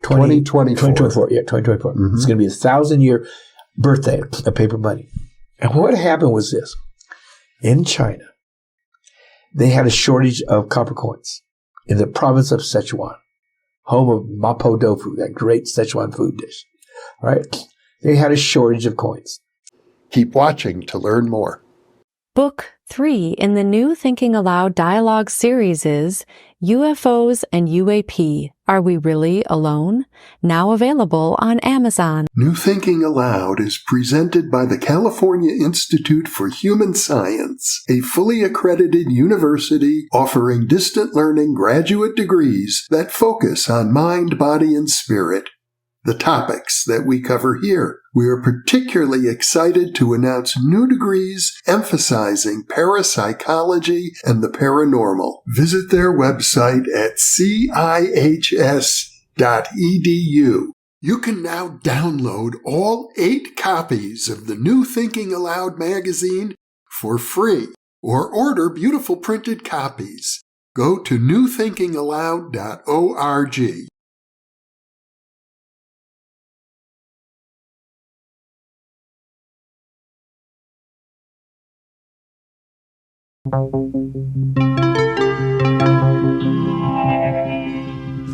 2024. 2024, yeah, 2024. Mm-hmm. It's going to be a 1,000-year birthday of paper money. And what happened was this. In China, they had a shortage of copper coins in the province of Sichuan, home of mapo tofu, that great Sichuan food dish. Right? They had a shortage of coins. Keep watching to learn more. Book 3 in the new Thinking Aloud dialogue series is UFOs and UAP, Are We Really Alone? Now available on Amazon. New Thinking Aloud is presented by the California Institute for Human Science, a fully accredited university offering distant learning graduate degrees that focus on mind, body, and spirit. The topics that we cover here. We are particularly excited to announce new degrees emphasizing parapsychology and the paranormal. Visit their website at cihs.edu. You can now download all 8 copies of the New Thinking Aloud magazine for free, or order beautiful printed copies. Go to newthinkingaloud.org.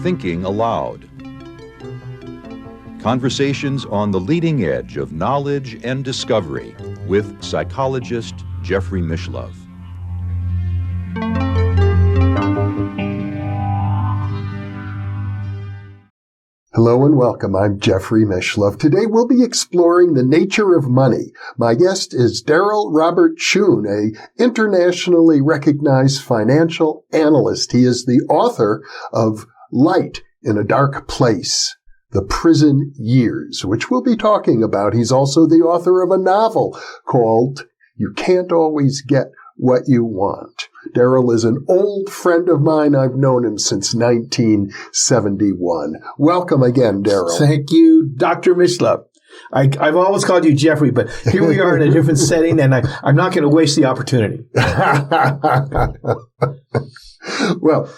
Thinking Aloud. Conversations on the leading edge of knowledge and discovery with psychologist Jeffrey Mishlove. Hello and welcome. I'm Jeffrey Mishlove. Today we'll be exploring the nature of money. My guest is Darryl Robert Schoon, a internationally recognized financial analyst. He is the author of Light in a Dark Place, The Prison Years, which we'll be talking about. He's also the author of a novel called You Can't Always Get What You Want. Daryl is an old friend of mine. I've known him since 1971. Welcome again, Daryl. Thank you, Dr. Mishlove. I've always called you Jeffrey, but here we are in a different setting, and I'm not going to waste the opportunity. Well,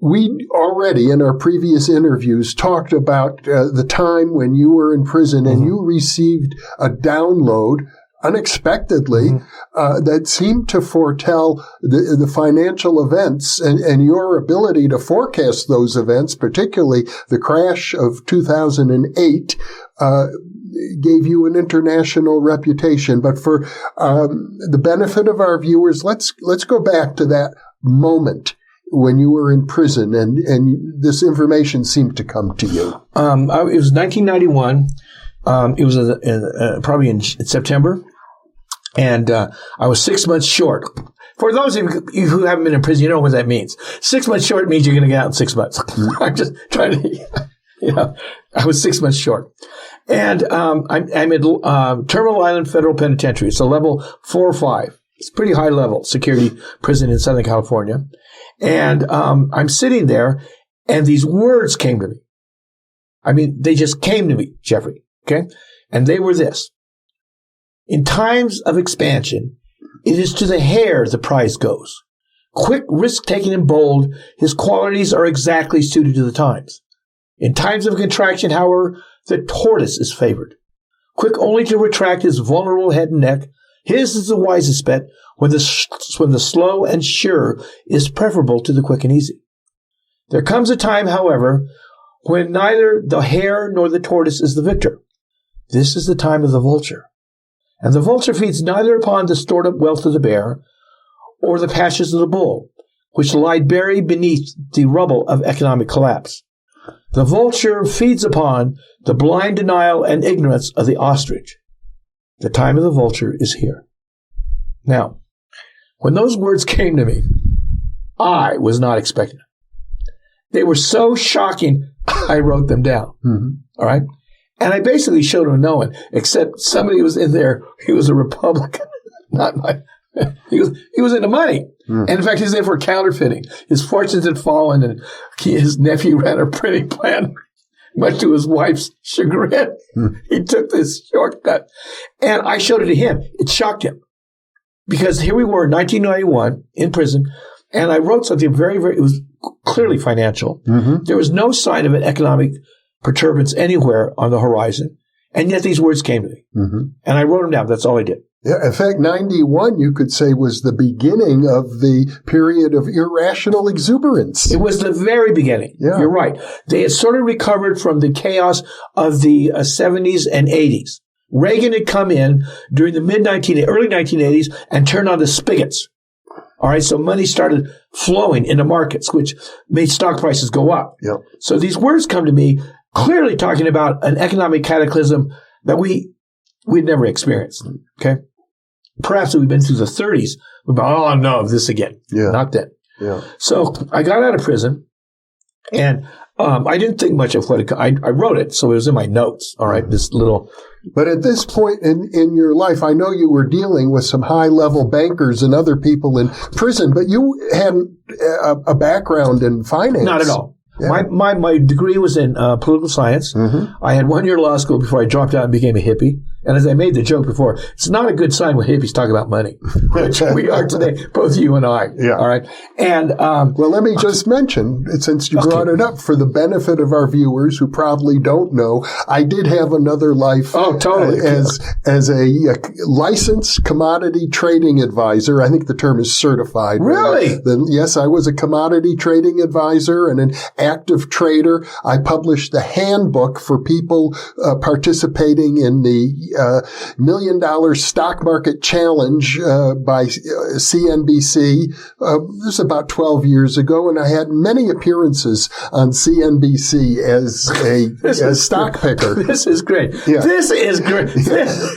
we already in our previous interviews talked about the time when you were in prison and you received a download unexpectedly that seemed to foretell the financial events and your ability to forecast those events, particularly the crash of 2008, gave you an international reputation. But for the benefit of our viewers, let's go back to that moment when you were in prison and this information seemed to come to you. It was 1991. It was probably in September, and I was 6 months short. For those of you who haven't been in prison, you know what that means. 6 months short means you're going to get out in 6 months. I'm just trying to, I was 6 months short. And I'm at Terminal Island Federal Penitentiary. It's a level 4 or 5. It's a pretty high level security prison in Southern California. And I'm sitting there, and these words came to me. I mean, they just came to me, Jeffrey. Okay? And they were this. In times of expansion, it is to the hare the prize goes. Quick, risk-taking, and bold, his qualities are exactly suited to the times. In times of contraction, however, the tortoise is favored. Quick only to retract his vulnerable head and neck, his is the wisest bet when the slow and sure is preferable to the quick and easy. There comes a time, however, when neither the hare nor the tortoise is the victor. This is the time of the vulture. And the vulture feeds neither upon the stored up wealth of the bear or the passions of the bull, which lie buried beneath the rubble of economic collapse. The vulture feeds upon the blind denial and ignorance of the ostrich. The time of the vulture is here. Now, when those words came to me, I was not expecting it. They were so shocking, I wrote them down. All right? And I basically showed him no one, except somebody was in there. He was a Republican, not my. He was into money, and in fact, he was in for counterfeiting. His fortunes had fallen, and his nephew ran a printing plant, much to his wife's chagrin. He took this shortcut, and I showed it to him. It shocked him because here we were in 1991 in prison, and I wrote something very, very. It was clearly financial. There was no sign of an economic perturbance anywhere on the horizon. And yet these words came to me. Mm-hmm. And I wrote them down. That's all I did. Yeah, in fact, 91, you could say, was the beginning of the period of irrational exuberance. It was the very beginning. Yeah. You're right. They had sort of recovered from the chaos of the 70s and 80s. Reagan had come in during the early 1980s and turned on the spigots. All right, so money started flowing into markets, which made stock prices go up. Yep. So these words come to me clearly talking about an economic cataclysm that we'd never experienced. Okay? Perhaps we've been through the 30s. We're about, oh, no, this again. Yeah. Not then. Yeah. So I got out of prison, and I didn't think much of what I wrote it, so it was in my notes. All right, this little. But at this point in your life, I know you were dealing with some high-level bankers and other people in prison, but you had a background in finance. Not at all. Yeah. My degree was in political science. Mm-hmm. I had 1 year law school before I dropped out and became a hippie. And as I made the joke before, it's not a good sign when hippies talk about money, which we are today, both you and I. Yeah. All right. And well, let me just mention, since you brought it up, for the benefit of our viewers who probably don't know, I did have another life. Oh, totally. As a licensed commodity trading advisor. I think the term is certified. Really? Yes, I was a commodity trading advisor and an active trader. I published the handbook for people participating in the $1 million stock market challenge by CNBC. This was about 12 years ago, and I had many appearances on CNBC as a stock picker. This is great. Yeah. This is great.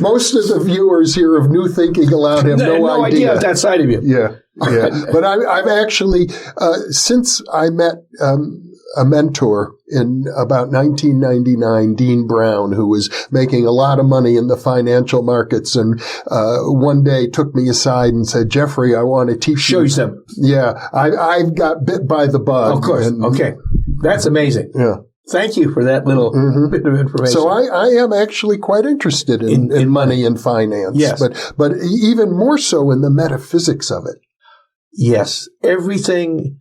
Most of the viewers here of New Thinking Aloud have no idea of that side of you. Yeah. Yeah. But I've actually, since I met a mentor in about 1999, Dean Brown, who was making a lot of money in the financial markets, and one day took me aside and said, "Jeffrey, I want to teach Show you something." Yeah, I've got bit by the bug. Of course. Okay. That's amazing. Yeah. Thank you for that little bit of information. So I am actually quite interested in money and finance. Yes. But even more so in the metaphysics of it. Yes. Everything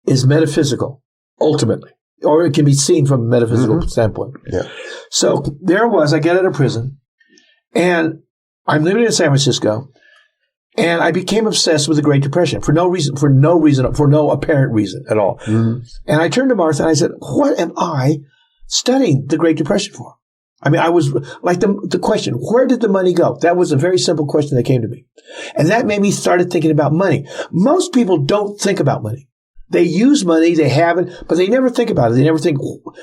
is metaphysical, ultimately. Or it can be seen from a metaphysical standpoint. Yeah. So there was, I get out of prison, and I'm living in San Francisco, and I became obsessed with the Great Depression for no apparent reason at all. Mm-hmm. And I turned to Martha and I said, what am I studying the Great Depression for? I mean, I was like the question, where did the money go? That was a very simple question that came to me. And that made me started thinking about money. Most people don't think about money. They use money, they have it, but they never think about it. They never think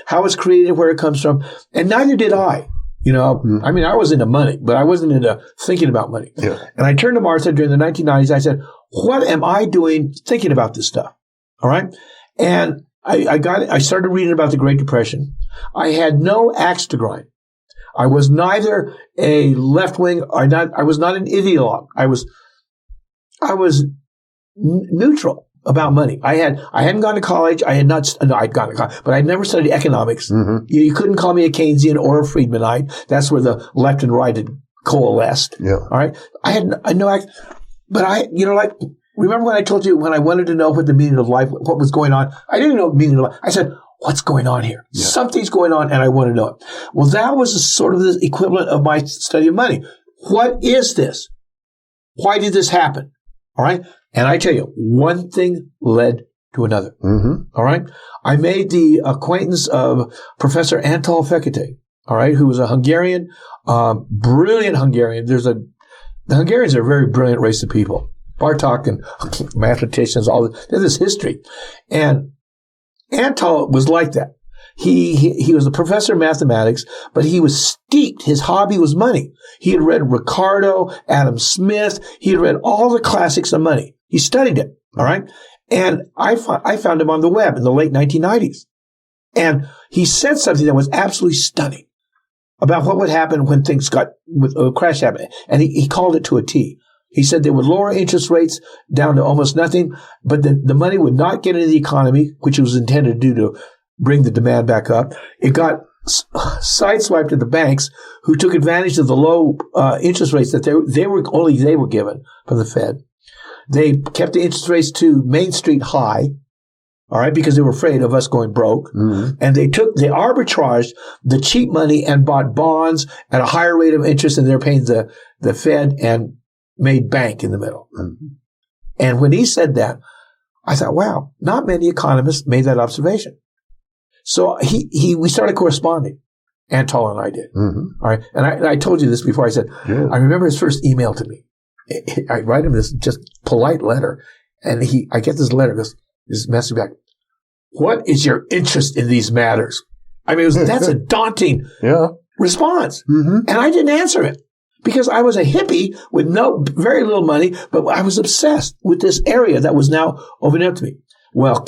how it's created, where it comes from. And neither did I. You know, I mean, I was into money, but I wasn't into thinking about money. Yeah. And I turned to Martha during the 1990s. I said, what am I doing thinking about this stuff? All right. And I started reading about the Great Depression. I had no axe to grind. I was neither a left wing I was not an ideologue. I was neutral about money. I hadn't gone to college. I'd gone to college, but I'd never studied economics. Mm-hmm. You couldn't call me a Keynesian or a Friedmanite. That's where the left and right had coalesced. Yeah. All right. I had no, but remember when I told you when I wanted to know what the meaning of life, what was going on? I didn't know the meaning of life. I said, what's going on here? Yeah. Something's going on and I want to know it. Well, that was sort of the equivalent of my study of money. What is this? Why did this happen? All right. And I tell you, one thing led to another. Mm-hmm. All right. I made the acquaintance of Professor Antal Fekete, all right, who was a Hungarian, brilliant Hungarian. The Hungarians are a very brilliant race of people. Bartok and mathematicians, there's this history. And Antal was like that. He was a professor of mathematics, but he was steeped. His hobby was money. He had read Ricardo, Adam Smith. He had read all the classics on money. He studied it. All right. And I found him on the web in the late 1990s. And he said something that was absolutely stunning about what would happen when things with a crash happened. And he called it to a T. He said they would lower interest rates down to almost nothing, but the money would not get into the economy, which it was intended to do to bring the demand back up. It got sideswiped at the banks, who took advantage of the low interest rates that they were given from the Fed. They kept the interest rates to Main Street high. all right, because they were afraid of us going broke. Mm-hmm. And they arbitraged the cheap money and bought bonds at a higher rate of interest than they're paying the Fed and made bank in the middle. Mm-hmm. And when he said that, I thought, wow, not many economists made that observation. So we started corresponding. Antal and I did. Mm-hmm. All right. And I told you this before. I said, yeah. I remember his first email to me. I write him this just polite letter. And I get this letter, this message back. What is your interest in these matters? I mean, that's a daunting response. Mm-hmm. And I didn't answer it because I was a hippie with very little money, but I was obsessed with this area that was now opening up to me. Well,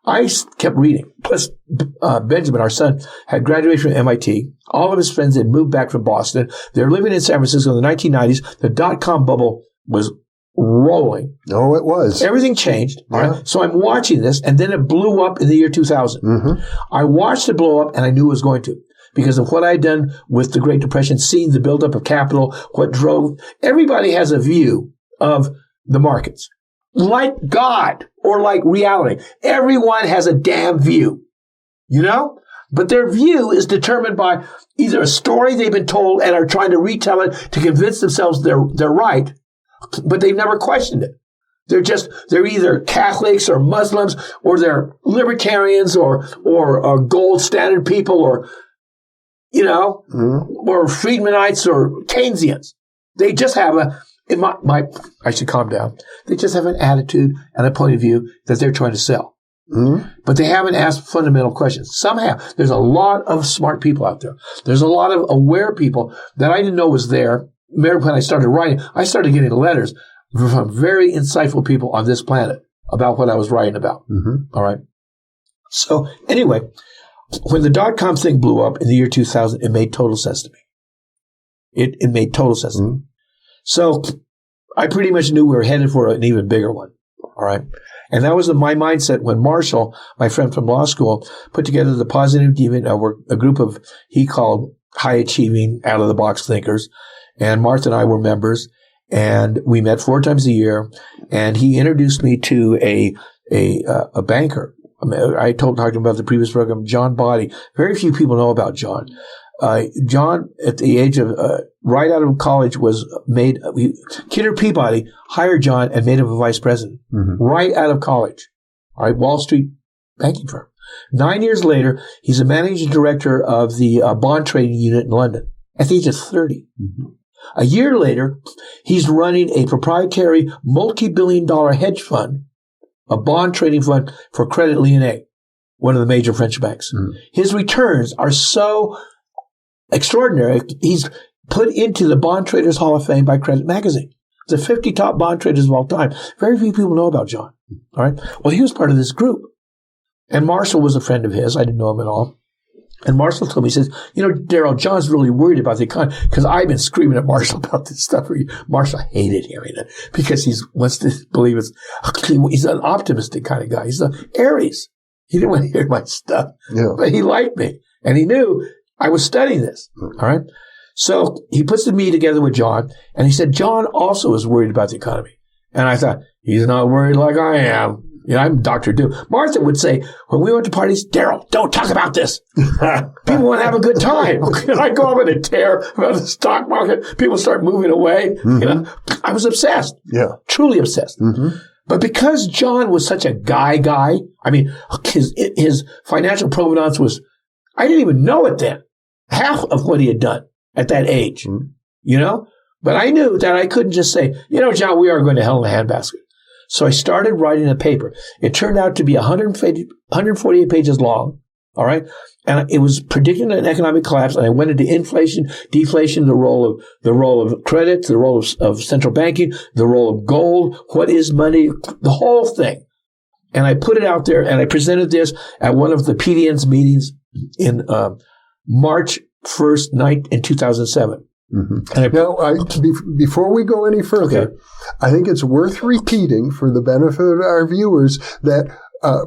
I kept reading. Plus, Benjamin, our son, had graduated from MIT. All of his friends had moved back from Boston. They were living in San Francisco in the 1990s. The dot-com bubble was rolling. Oh, it was. Everything changed. Yeah. All right? So I'm watching this, and then it blew up in the year 2000. Mm-hmm. I watched it blow up, and I knew it was going to because of what I'd done with the Great Depression, seeing the buildup of capital, what drove. Everybody has a view of the markets. Like God or like reality. Everyone has a damn view, you know? But their view is determined by either a story they've been told and are trying to retell it to convince themselves they're right, but they've never questioned it. They're either Catholics or Muslims or they're libertarians or gold standard people or, you know, or Friedmanites or Keynesians. They just have I should calm down. They just have an attitude and a point of view that they're trying to sell. Mm-hmm. But they haven't asked fundamental questions. Somehow, there's a lot of smart people out there. There's a lot of aware people that I didn't know was there. When I started writing, I started getting letters from very insightful people on this planet about what I was writing about. Mm-hmm. All right. So anyway, when the dot-com thing blew up in the year 2000, it made total sense to me. It made total sense to me. So I pretty much knew we were headed for an even bigger one. All right. And that was my mindset when Marshall, my friend from law school, put together the Positive Demon, a group of, he called high achieving, out of the box thinkers. And Martha and I were members and we met 4 times a year. And he introduced me to a banker. I talked to him about the previous program, John Body. Very few people know about John. John, at the age of, right out of college, Kidder Peabody hired John and made him a vice president. Mm-hmm. Right out of college. All right, Wall Street banking firm. 9 years later, he's a managing director of the bond trading unit in London at the age of 30. Mm-hmm. A year later, he's running a proprietary multi-billion-dollar hedge fund, a bond trading fund for Credit Lyonnais, one of the major French banks. Mm-hmm. His returns are so extraordinary. He's put into the Bond Traders Hall of Fame by Credit Magazine. The 50 top bond traders of all time. Very few people know about John. All right. Well, he was part of this group. And Marshall was a friend of his. I didn't know him at all. And Marshall told me, he says, you know, Daryl, John's really worried about the economy because I've been screaming at Marshall about this stuff. Marshall hated hearing it because he wants to believe he's an optimistic kind of guy. He's an Aries. He didn't want to hear my stuff, but he liked me and he knew I was studying this. All right. So he puts me together with John and he said, John also is worried about the economy. And I thought, he's not worried like I am. You know, I'm Dr. Doom. Martha would say, when we went to parties, Daryl, don't talk about this. People want to have a good time. And I go up in a tear about the stock market. People start moving away. Mm-hmm. You know, I was obsessed. Yeah. Truly obsessed. Mm-hmm. But because John was such a guy, I mean, his financial provenance was, I didn't even know it then. Half of what he had done at that age, you know? But I knew that I couldn't just say, you know, John, we are going to hell in a handbasket. So I started writing a paper. It turned out to be 148 pages long, all right? And it was predicting an economic collapse, and I went into inflation, deflation, the role of credit, the role of central banking, the role of gold, what is money, the whole thing. And I put it out there, and I presented this at one of the PDN's meetings in March 1st, in 2007. Mm-hmm. Before we go any further, I think it's worth repeating for the benefit of our viewers that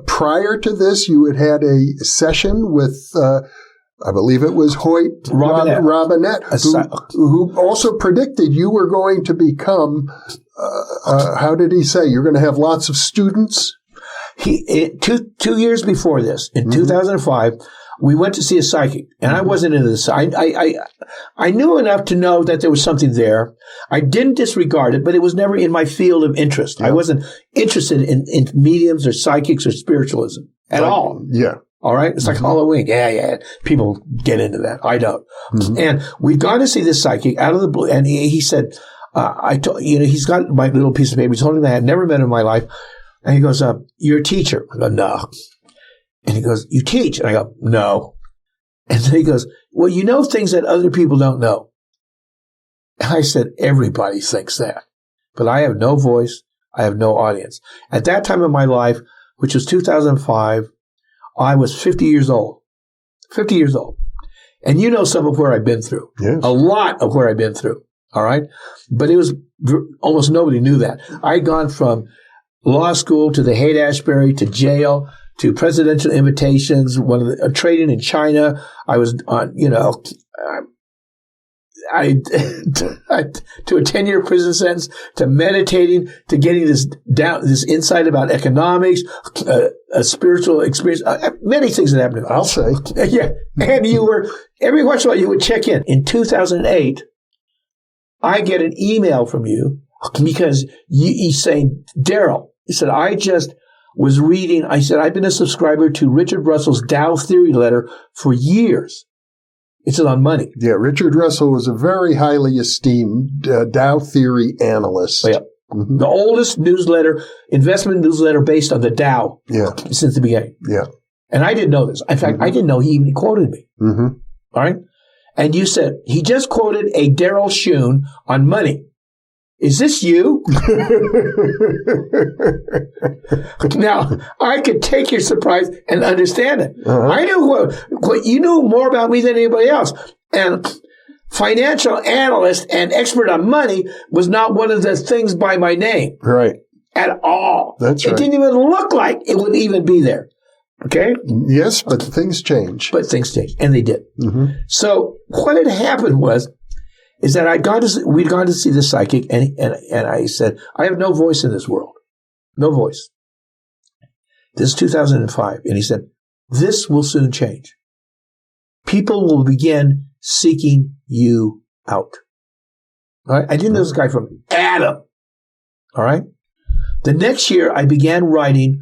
prior to this, you had a session with, I believe it was Hoyt Robinette, who also predicted you were going to become, how did he say, you're going to have lots of students? Two years before this, in 2005, we went to see a psychic, and I wasn't into this. I knew enough to know that there was something there. I didn't disregard it, but it was never in my field of interest. I wasn't interested in mediums or psychics or spiritualism at all. Yeah. All right? It's like Halloween. Yeah. People get into that. I don't. And we'd gone to see this psychic out of the blue, and he said, he's got my little piece of paper. He told me that I had never met him in my life. And he goes, you're a teacher. I go, no. And he goes, you teach? And I go, no. And then he goes, well, you know things that other people don't know. And I said, everybody thinks that. But I have no voice. I have no audience. At that time of my life, which was 2005, I was 50 years old. 50 years old. And you know some of where I've been through. Yes. A lot of where I've been through. All right? But it was almost nobody knew that. I'd gone from law school to the Haight-Ashbury to jail to presidential invitations, trading in China. I was on, to a 10-year prison sentence, to meditating, to getting this insight about economics, a spiritual experience, many things that happened. I'll say. Yeah. And every once in a while you would check in. In 2008, I get an email from you because he's saying, Daryl, he said, I just was reading, I said, I've been a subscriber to Richard Russell's Dow Theory letter for years. It's on money. Yeah, Richard Russell was a very highly esteemed Dow Theory analyst. Oh, yeah. The oldest newsletter, investment newsletter based on the Dow since the beginning. Yeah. And I didn't know this. In fact, I didn't know he even quoted me. All right? And you said, he just quoted a Darryl Schoon on money. Is this you? Now, I could take your surprise and understand it. I knew what you knew more about me than anybody else. And financial analyst and expert on money was not one of the things by my name. Right. At all. That's right. It didn't even look like it would even be there. Okay? Yes, but things change. But things changed. And they did. So what had happened is that we'd gone to see the psychic, and I said, I have no voice in this world. No voice. This is 2005. And he said, this will soon change. People will begin seeking you out. All right? I didn't know this guy from Adam. All right? The next year, I began writing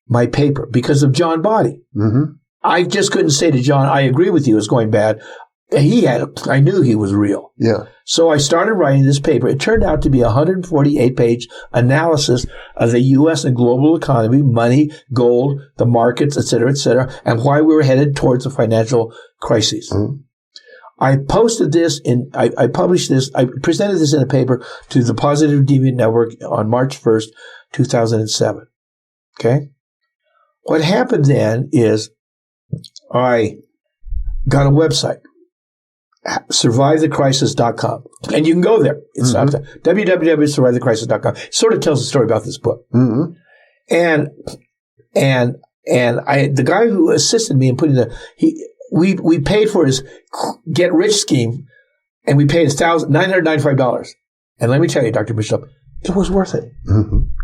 my paper because of John Body. I just couldn't say to John, I agree with you, it's going bad. I knew he was real. Yeah. So I started writing this paper. It turned out to be a 148-page analysis of the U.S. and global economy, money, gold, the markets, et cetera, and why we were headed towards a financial crisis. I posted this I published this, I presented this in a paper to the Positive Deviant Network on March 1st, 2007. Okay? What happened then is I got a website. survivethecrisis.com. And you can go there. It's www.survivethecrisis.com. It sort of tells the story about this book. And the guy who assisted me in putting we paid for his get rich scheme, and we paid $995. And let me tell you, Dr. Mishlove, it was worth it.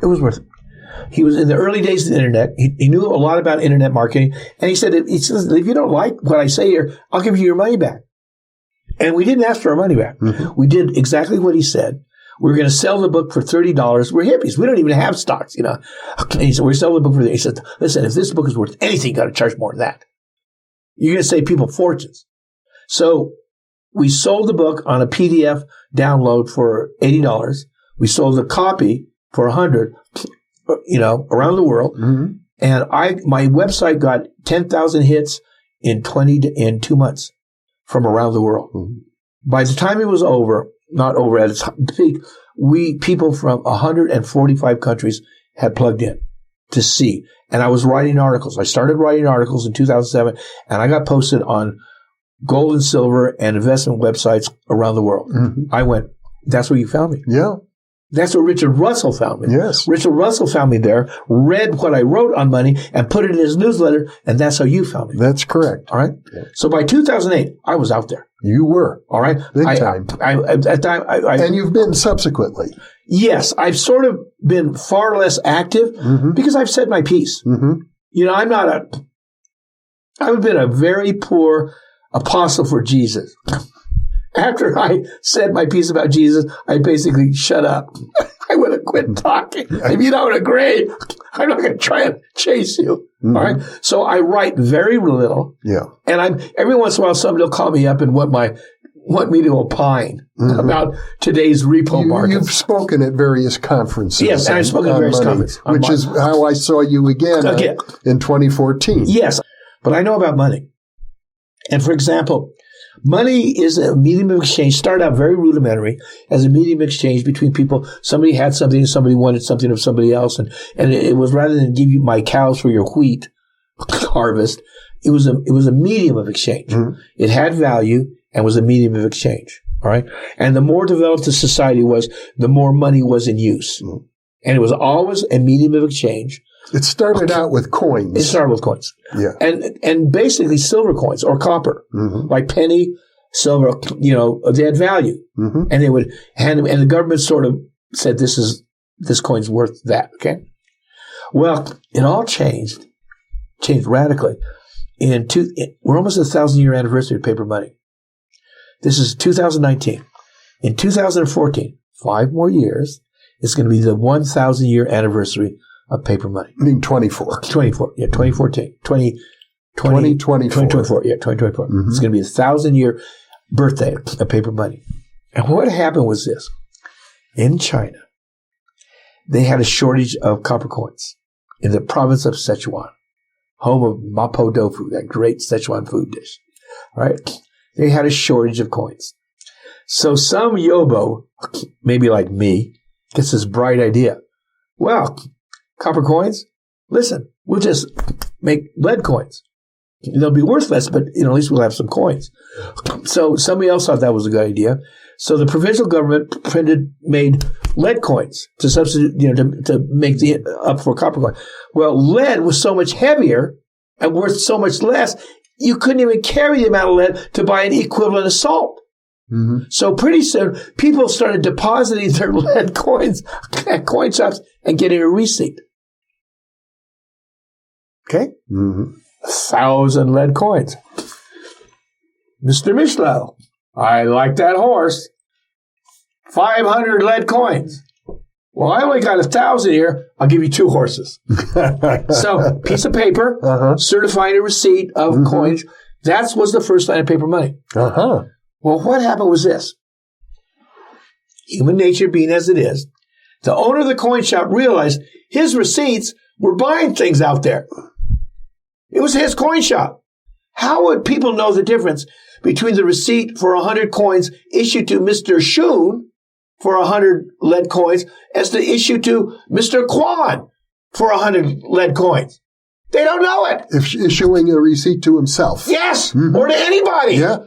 It was worth it. He was in the early days of the internet. He knew a lot about internet marketing. And he said, if you don't like what I say here, I'll give you your money back. And we didn't ask for our money back. We did exactly what he said. We were going to sell the book for $30. We're hippies. We don't even have stocks, And he said, we're selling the book for $30. He said, listen, if this book is worth anything, you got to charge more than that. You're going to save people fortunes. So we sold the book on a PDF download for $80. We sold the copy for $100, around the world. And my website got 10,000 hits in 2 months from around the world. By the time it was over, not over at its peak, people from 145 countries had plugged in to see. And I was writing articles. I started writing articles in 2007, and I got posted on gold and silver and investment websites around the world. I went, that's where you found me. Yeah. That's where Richard Russell found me. Yes. Richard Russell found me there, read what I wrote on money, and put it in his newsletter, and that's how you found me. That's correct. All right? Yeah. So by 2008, I was out there. You were. All right? Big time. At that time, and you've been subsequently. Yes, I've sort of been far less active because I've said my piece. You know, I've been a very poor apostle for Jesus. After I said my piece about Jesus, I basically shut up. I would have quit talking. If you don't agree, I'm not going to try and chase you. All right. So I write very little. Yeah. And every once in a while somebody will call me up and want me to opine about today's repo market. You've spoken at various conferences. Yes, I've spoken at various conferences. Which is how I saw you again in 2014. Yes, but I know about money. And for example, money is a medium of exchange, started out very rudimentary as a medium of exchange between people. Somebody had something and somebody wanted something of somebody else. And it was rather than give you my cows for your wheat harvest, it was a medium of exchange. It had value and was a medium of exchange. All right. And the more developed the society was, the more money was in use. And it was always a medium of exchange. It started out with coins. It started with coins. Yeah. And basically silver coins or copper, like penny, silver, you know, they had value. And they would hand them, and the government sort of said, this coin's worth that. Okay. Well, it all changed radically. We're almost at the 1,000-year anniversary of paper money. This is 2019. In 2014, 5 more years, it's going to be the 1,000-year anniversary of paper money. I mean 24. 24, yeah, 2014. 2024. 2024, yeah, 2024. It's going to be the 1,000-year birthday of paper money. And what happened was this. In China, they had a shortage of copper coins in the province of Sichuan, home of mapo tofu, that great Sichuan food dish. All right? They had a shortage of coins. So some yobo, maybe like me, gets this bright idea. Well, copper coins? Listen, we'll just make lead coins. They'll be worth less, but at least we'll have some coins. So somebody else thought that was a good idea. So the provincial government made lead coins to substitute, to make up for copper coin. Well, lead was so much heavier and worth so much less, you couldn't even carry the amount of lead to buy an equivalent of salt. So pretty soon, people started depositing their lead coins at coin shops and getting a receipt. Okay? 1,000 lead coins. Mr. Mishlove, I like that horse. 500 lead coins. Well, I only got 1,000 here. I'll give you 2 horses. So, piece of paper, certifying a receipt of coins. That was the first line of paper money. Well, what happened was this. Human nature being as it is, the owner of the coin shop realized his receipts were buying things out there. It was his coin shop. How would people know the difference between the receipt for 100 coins issued to Mr. Schoon for 100 lead coins as the issue to Mr. Kwan for 100 lead coins? They don't know it. If issuing a receipt to himself. Yes, or to anybody. Yeah.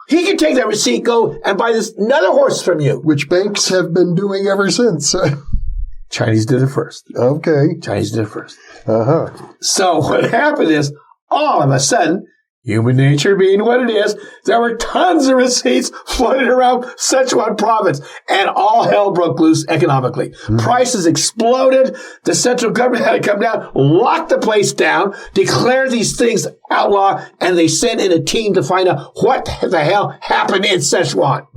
He can take that receipt, go and buy another horse from you. Which banks have been doing ever since. Chinese did it first. Okay. Chinese did it first. So what happened is, all of a sudden, human nature being what it is, there were tons of receipts floating around Sichuan province, and all hell broke loose economically. Prices exploded. The central government had to come down, lock the place down, declare these things outlaw, and they sent in a team to find out what the hell happened in Sichuan.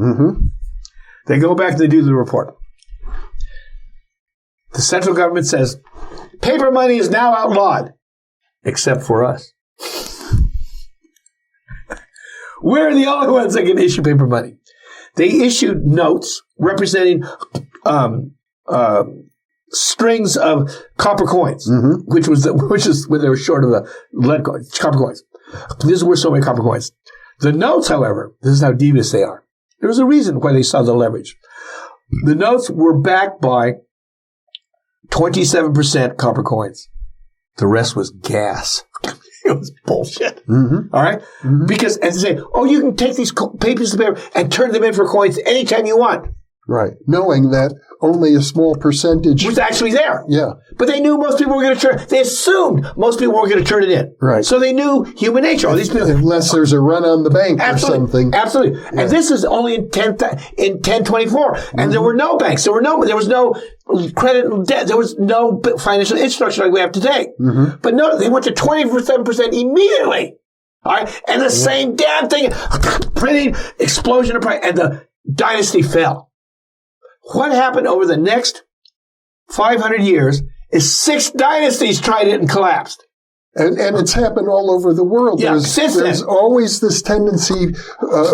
They go back and they do the report. The central government says, paper money is now outlawed, except for us. We're the only ones that can issue paper money. They issued notes representing strings of copper coins, which is when they were short of the lead coins, copper coins. This is worth so many copper coins. The notes, however, this is how devious they are. There was a reason why they saw the leverage. The notes were backed by 27% copper coins. The rest was gas. It was bullshit. All right? Because, and they say, oh, you can take these pieces of paper and turn them in for coins anytime you want. Right. Knowing that only a small percentage was actually there. Yeah. But they knew most people were going to turn. They assumed most people were going to turn it in. Right. So they knew human nature. All these people, unless there's a run on the bank or something. Absolutely. Yeah. And this is only in 1024, and there were no banks. There was no credit and debt. There was no financial infrastructure like we have today. But no, they went to 27% immediately. All right, and the same damn thing, printing, explosion of price, and the dynasty fell. What happened over the next 500 years is 6 dynasties tried it and collapsed. And it's happened all over the world. Yeah, there's always this tendency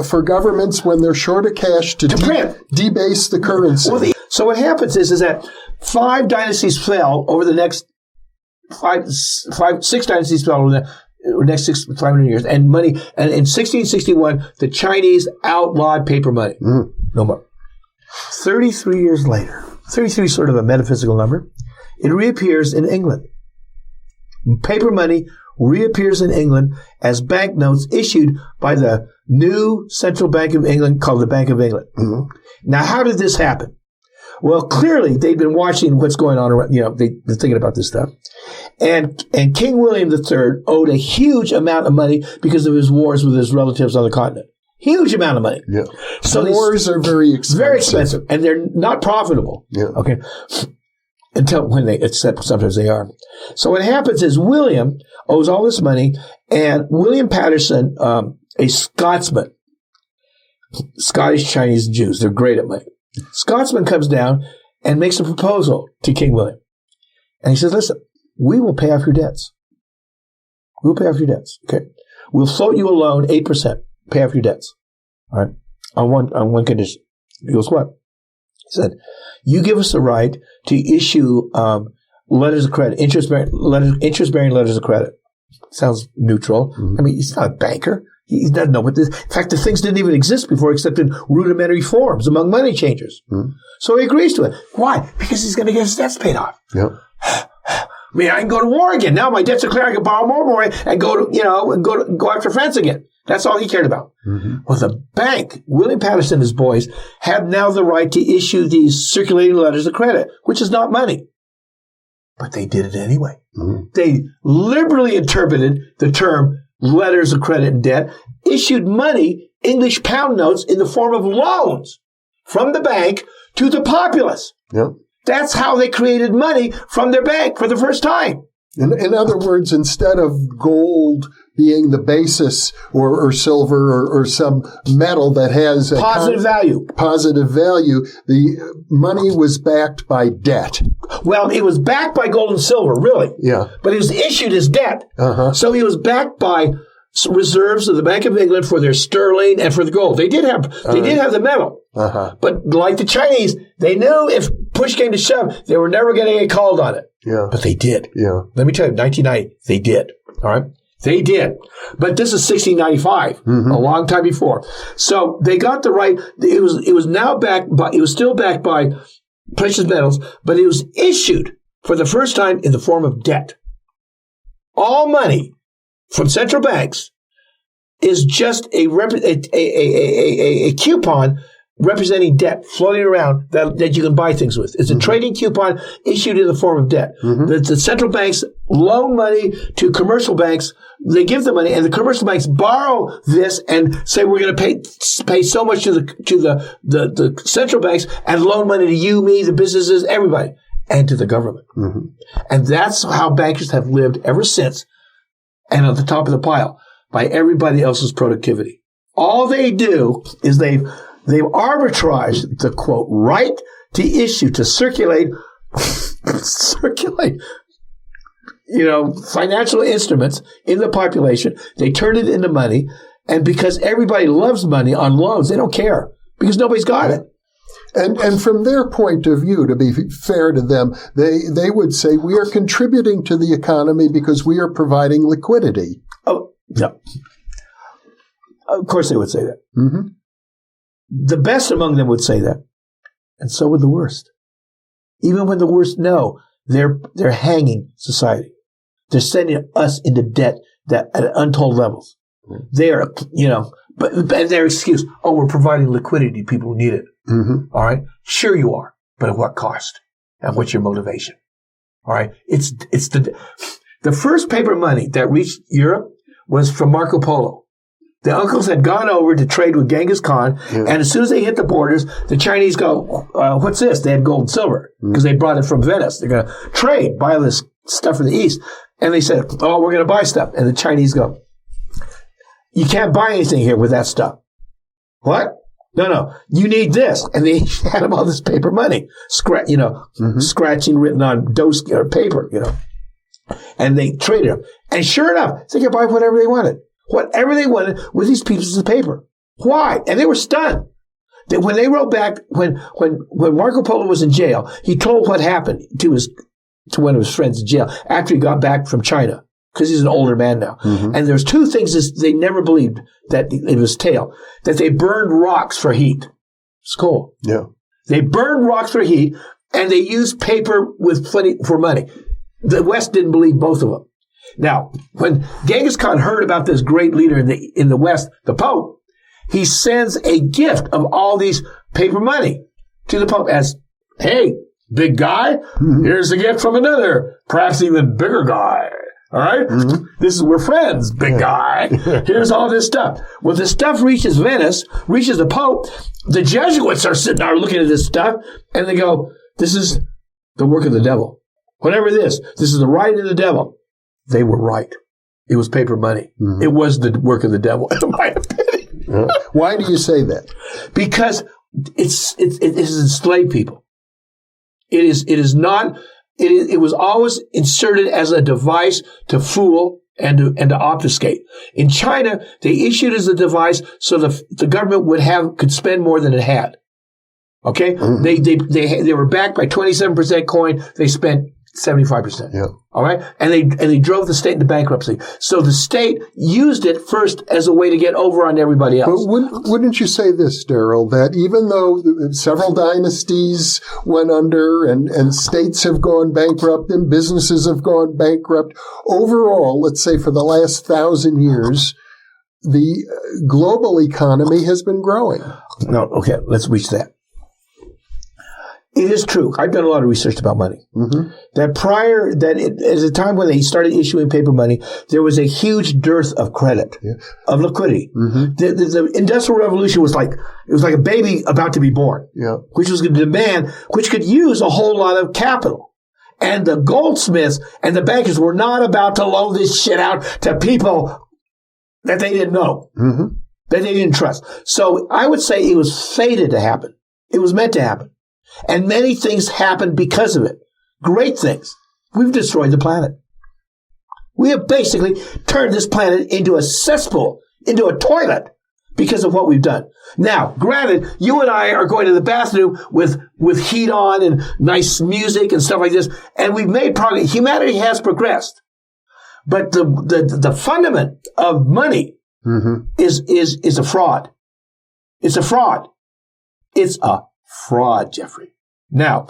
for governments, when they're short of cash, to debase the currency. Well, so what happens is that 5 dynasties fell over the next 6 dynasties fell over the next 500 years, and money. And in 1661, the Chinese outlawed paper money. No more. 33 years later, 33 is sort of a metaphysical number, it reappears in England. Paper money reappears in England as banknotes issued by the new Central Bank of England, called the Bank of England. Now, how did this happen? Well, clearly they've been watching what's going on around, they've been thinking about this stuff. And King William III owed a huge amount of money because of his wars with his relatives on the continent. Huge amount of money. Yeah. So wars are very expensive. Very expensive. And they're not profitable. Yeah. Okay. Until except sometimes they are. So what happens is William owes all this money, and William Patterson, a Scotsman, Scottish, Chinese, and Jews, they're great at money. Scotsman comes down and makes a proposal to King William. And he says, listen, we will pay off your debts. We'll pay off your debts. Okay. We'll float you a loan, 8%. Pay off your debts. All right. On one condition. He goes, what? He said, you give us the right to issue letters of credit, interest-bearing letters of credit. Sounds neutral. I mean, he's not a banker. He doesn't know what this. In fact, the things didn't even exist before, except in rudimentary forms among money changers. So he agrees to it. Why? Because he's going to get his debts paid off. Yep. I mean, I can go to war again. Now my debts are clear. I can borrow more and go after France again. That's all he cared about. Well, the bank, William Patterson and his boys, have now the right to issue these circulating letters of credit, which is not money. But they did it anyway. They liberally interpreted the term letters of credit and debt, issued money, English pound notes, in the form of loans from the bank to the populace. Yep. That's how they created money from their bank for the first time. In other words, instead of gold being the basis or silver or some metal that has a positive value, the money was backed by debt. Well, it was backed by gold and silver, really. Yeah. But it was issued as debt. So it was backed by reserves of the Bank of England for their sterling and for the gold. They did have the metal. But like the Chinese, they knew if push came to shove, they were never going to get called on it. Yeah. But they did. Yeah. Let me tell you, 1990, they did. All right? They did. But this is 1695, a long time before. So they got the right. It was still backed by precious metals, but it was issued for the first time in the form of debt. All money from central banks is just a coupon representing debt floating around that you can buy things with. It's a trading coupon issued in the form of debt. The central banks loan money to commercial banks. They give the money, and the commercial banks borrow this and say, we're going to pay so much to the central banks and loan money to you, me, the businesses, everybody, and to the government. And that's how bankers have lived ever since, and at the top of the pile by everybody else's productivity. All they do is they've arbitraged the, quote, right to issue, to circulate, financial instruments in the population. They turn it into money. And because everybody loves money on loans, they don't care because nobody's got it. And from their point of view, to be fair to them, they would say we are contributing to the economy because we are providing liquidity. Oh, no. Of course they would say that. The best among them would say that, and so would the worst. Even when the worst know, they're hanging society. They're sending us into debt that at untold levels. They are, but their excuse, we're providing liquidity to people who need it. Mm-hmm. All right? Sure you are, but at what cost? And what's your motivation? All right? It's the first paper money that reached Europe was from Marco Polo. The uncles had gone over to trade with Genghis Khan, and as soon as they hit the borders, the Chinese go, what's this? They had gold and silver because they brought it from Venice. They're going to trade, buy this stuff from the East. And they said, oh, we're going to buy stuff. And the Chinese go, you can't buy anything here with that stuff. What? No, you need this. And they had them all this paper money, scratching written on paper, and they traded them. And sure enough, they could buy whatever they wanted with these pieces of paper. Why? And they were stunned. That when they wrote back, when Marco Polo was in jail, he told what happened to one of his friends in jail after he got back from China, because he's an older man now. Mm-hmm. And there's two things that they never believed that it was tale, that they burned rocks for heat. It's cool. Yeah. They burned rocks for heat, and they used paper with plenty for money. The West didn't believe both of them. Now, when Genghis Khan heard about this great leader in the West, the Pope, he sends a gift of all these paper money to the Pope as, hey, big guy, here's a gift from another, perhaps even bigger guy. All right? Mm-hmm. We're friends, big guy. Here's all this stuff. When the stuff reaches Venice, reaches the Pope, the Jesuits are looking at this stuff, and they go, this is the work of the devil. Whatever this is the right of the devil. They were right. It was paper money. Mm-hmm. It was the work of the devil, in my opinion. Why do you say that? Because it has enslaved people. It was always inserted as a device to fool and to obfuscate. In China, they issued it as a device so the government could spend more than it had. Okay? Mm-hmm. They were backed by 27% coin. They spent 75%. Yeah. All right? And they drove the state into bankruptcy. So the state used it first as a way to get over on everybody else. But wouldn't you say this, Daryl, that even though several dynasties went under and states have gone bankrupt and businesses have gone bankrupt, overall, let's say for the last 1,000 years, the global economy has been growing? No, okay, let's reach that. It is true. I've done a lot of research about money. Mm-hmm. At the time when they started issuing paper money, there was a huge dearth of credit, of liquidity. Mm-hmm. The Industrial Revolution was like a baby about to be born, which was going to demand, which could use a whole lot of capital. And the goldsmiths and the bankers were not about to loan this shit out to people that they didn't know, that they didn't trust. So I would say it was fated to happen. It was meant to happen. And many things happened because of it. Great things. We've destroyed the planet. We have basically turned this planet into a cesspool, into a toilet, because of what we've done. Now, granted, you and I are going to the bathroom with heat on and nice music and stuff like this, and we've made progress. Humanity has progressed. But the fundament of money is a fraud. It's a fraud. It's a fraud, Jeffrey. Now,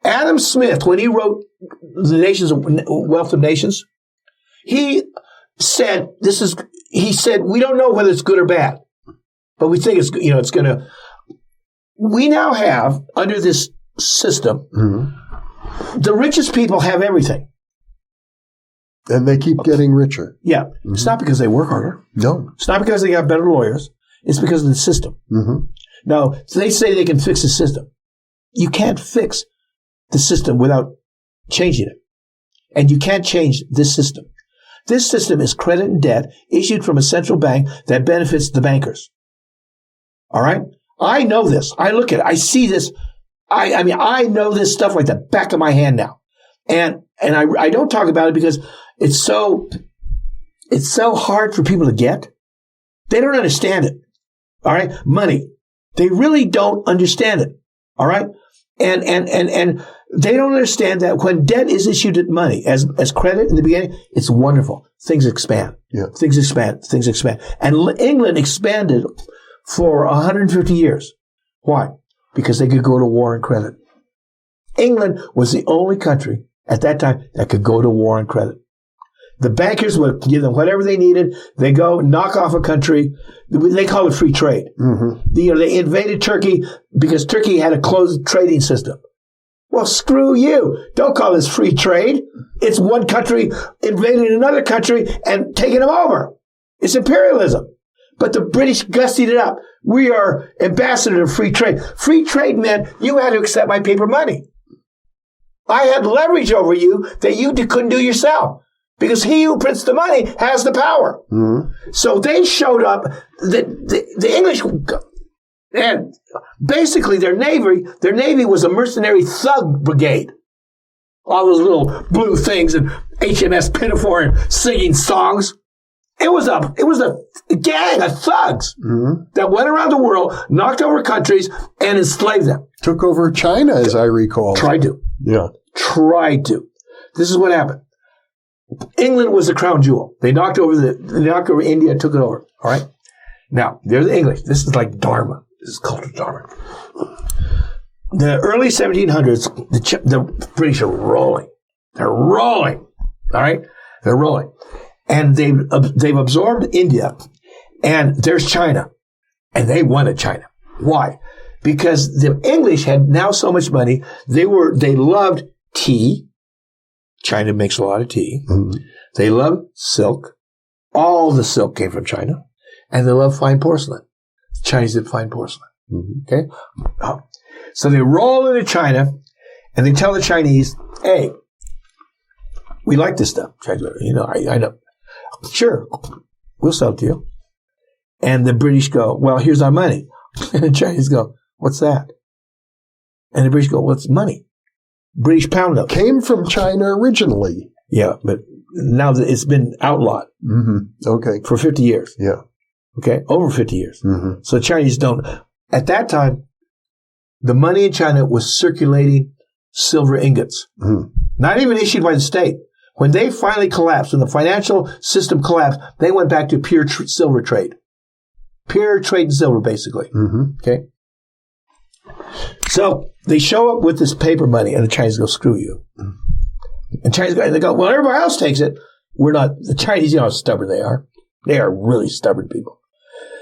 Adam Smith, when he wrote The Wealth of Nations, he said, we don't know whether it's good or bad, but we think it's going to. We now have, under this system, the richest people have everything. And they keep getting richer. Yeah. Mm-hmm. It's not because they work harder. No. It's not because they got better lawyers. It's because of the system. Mm-hmm. Now, they say they can fix the system. You can't fix the system without changing it. And you can't change this system. This system is credit and debt issued from a central bank that benefits the bankers. All right? I know this. I look at it. I see this. I know this stuff like the back of my hand now. And I don't talk about it because it's so hard for people to get. They don't understand it. All right? Money. They really don't understand it. All right? And they don't understand that when debt is issued at money as credit in the beginning, it's wonderful. Things expand. Yeah. Things expand. And England expanded for 150 years. Why? Because they could go to war on credit. England was the only country at that time that could go to war on credit. The bankers would give them whatever they needed. They go knock off a country. They call it free trade. They invaded Turkey because Turkey had a closed trading system. Well, screw you. Don't call this free trade. It's one country invading another country and taking them over. It's imperialism. But the British gussied it up. We are ambassador of free trade. Free trade meant you had to accept my paper money. I had leverage over you that you couldn't do yourself. Because he who prints the money has the power. So they showed up. The English, and basically their navy was a mercenary thug brigade. All those little blue things and HMS Pinafore and singing songs. It was a gang of thugs that went around the world, knocked over countries, and enslaved them. Took over China, as I recall. Tried to. Yeah. Tried to. This is what happened. England was the crown jewel. They knocked over India and took it over. All right. Now, they're the English. This is like Dharma. This is cultural Dharma. The early 1700s, the British are rolling. They're rolling. All right. They're rolling. And they've absorbed India, and there's China, and they wanted China. Why? Because the English had now so much money. They loved tea. China makes a lot of tea. They loved silk. All the silk came from China, and they love fine porcelain. The Chinese did fine porcelain. Okay, so they roll into China, and they tell the Chinese, "Hey, we like this stuff." I know. Sure, we'll sell it to you. And the British go, well, here's our money. And the Chinese go, what's that? And the British go, what's money? British pound note. Came from China originally. Yeah, but now it's been outlawed. Okay. For 50 years. Yeah. Okay, over 50 years. So Chinese don't. At that time, the money in China was circulating silver ingots. Not even issued by the state. When they finally collapsed, when the financial system collapsed, they went back to pure silver trade. Pure trade in silver, basically. Okay? So they show up with this paper money, and the Chinese go, screw you. And Chinese go, they go, well, everybody else takes it. We're not. The Chinese, you know how stubborn they are. They are really stubborn people.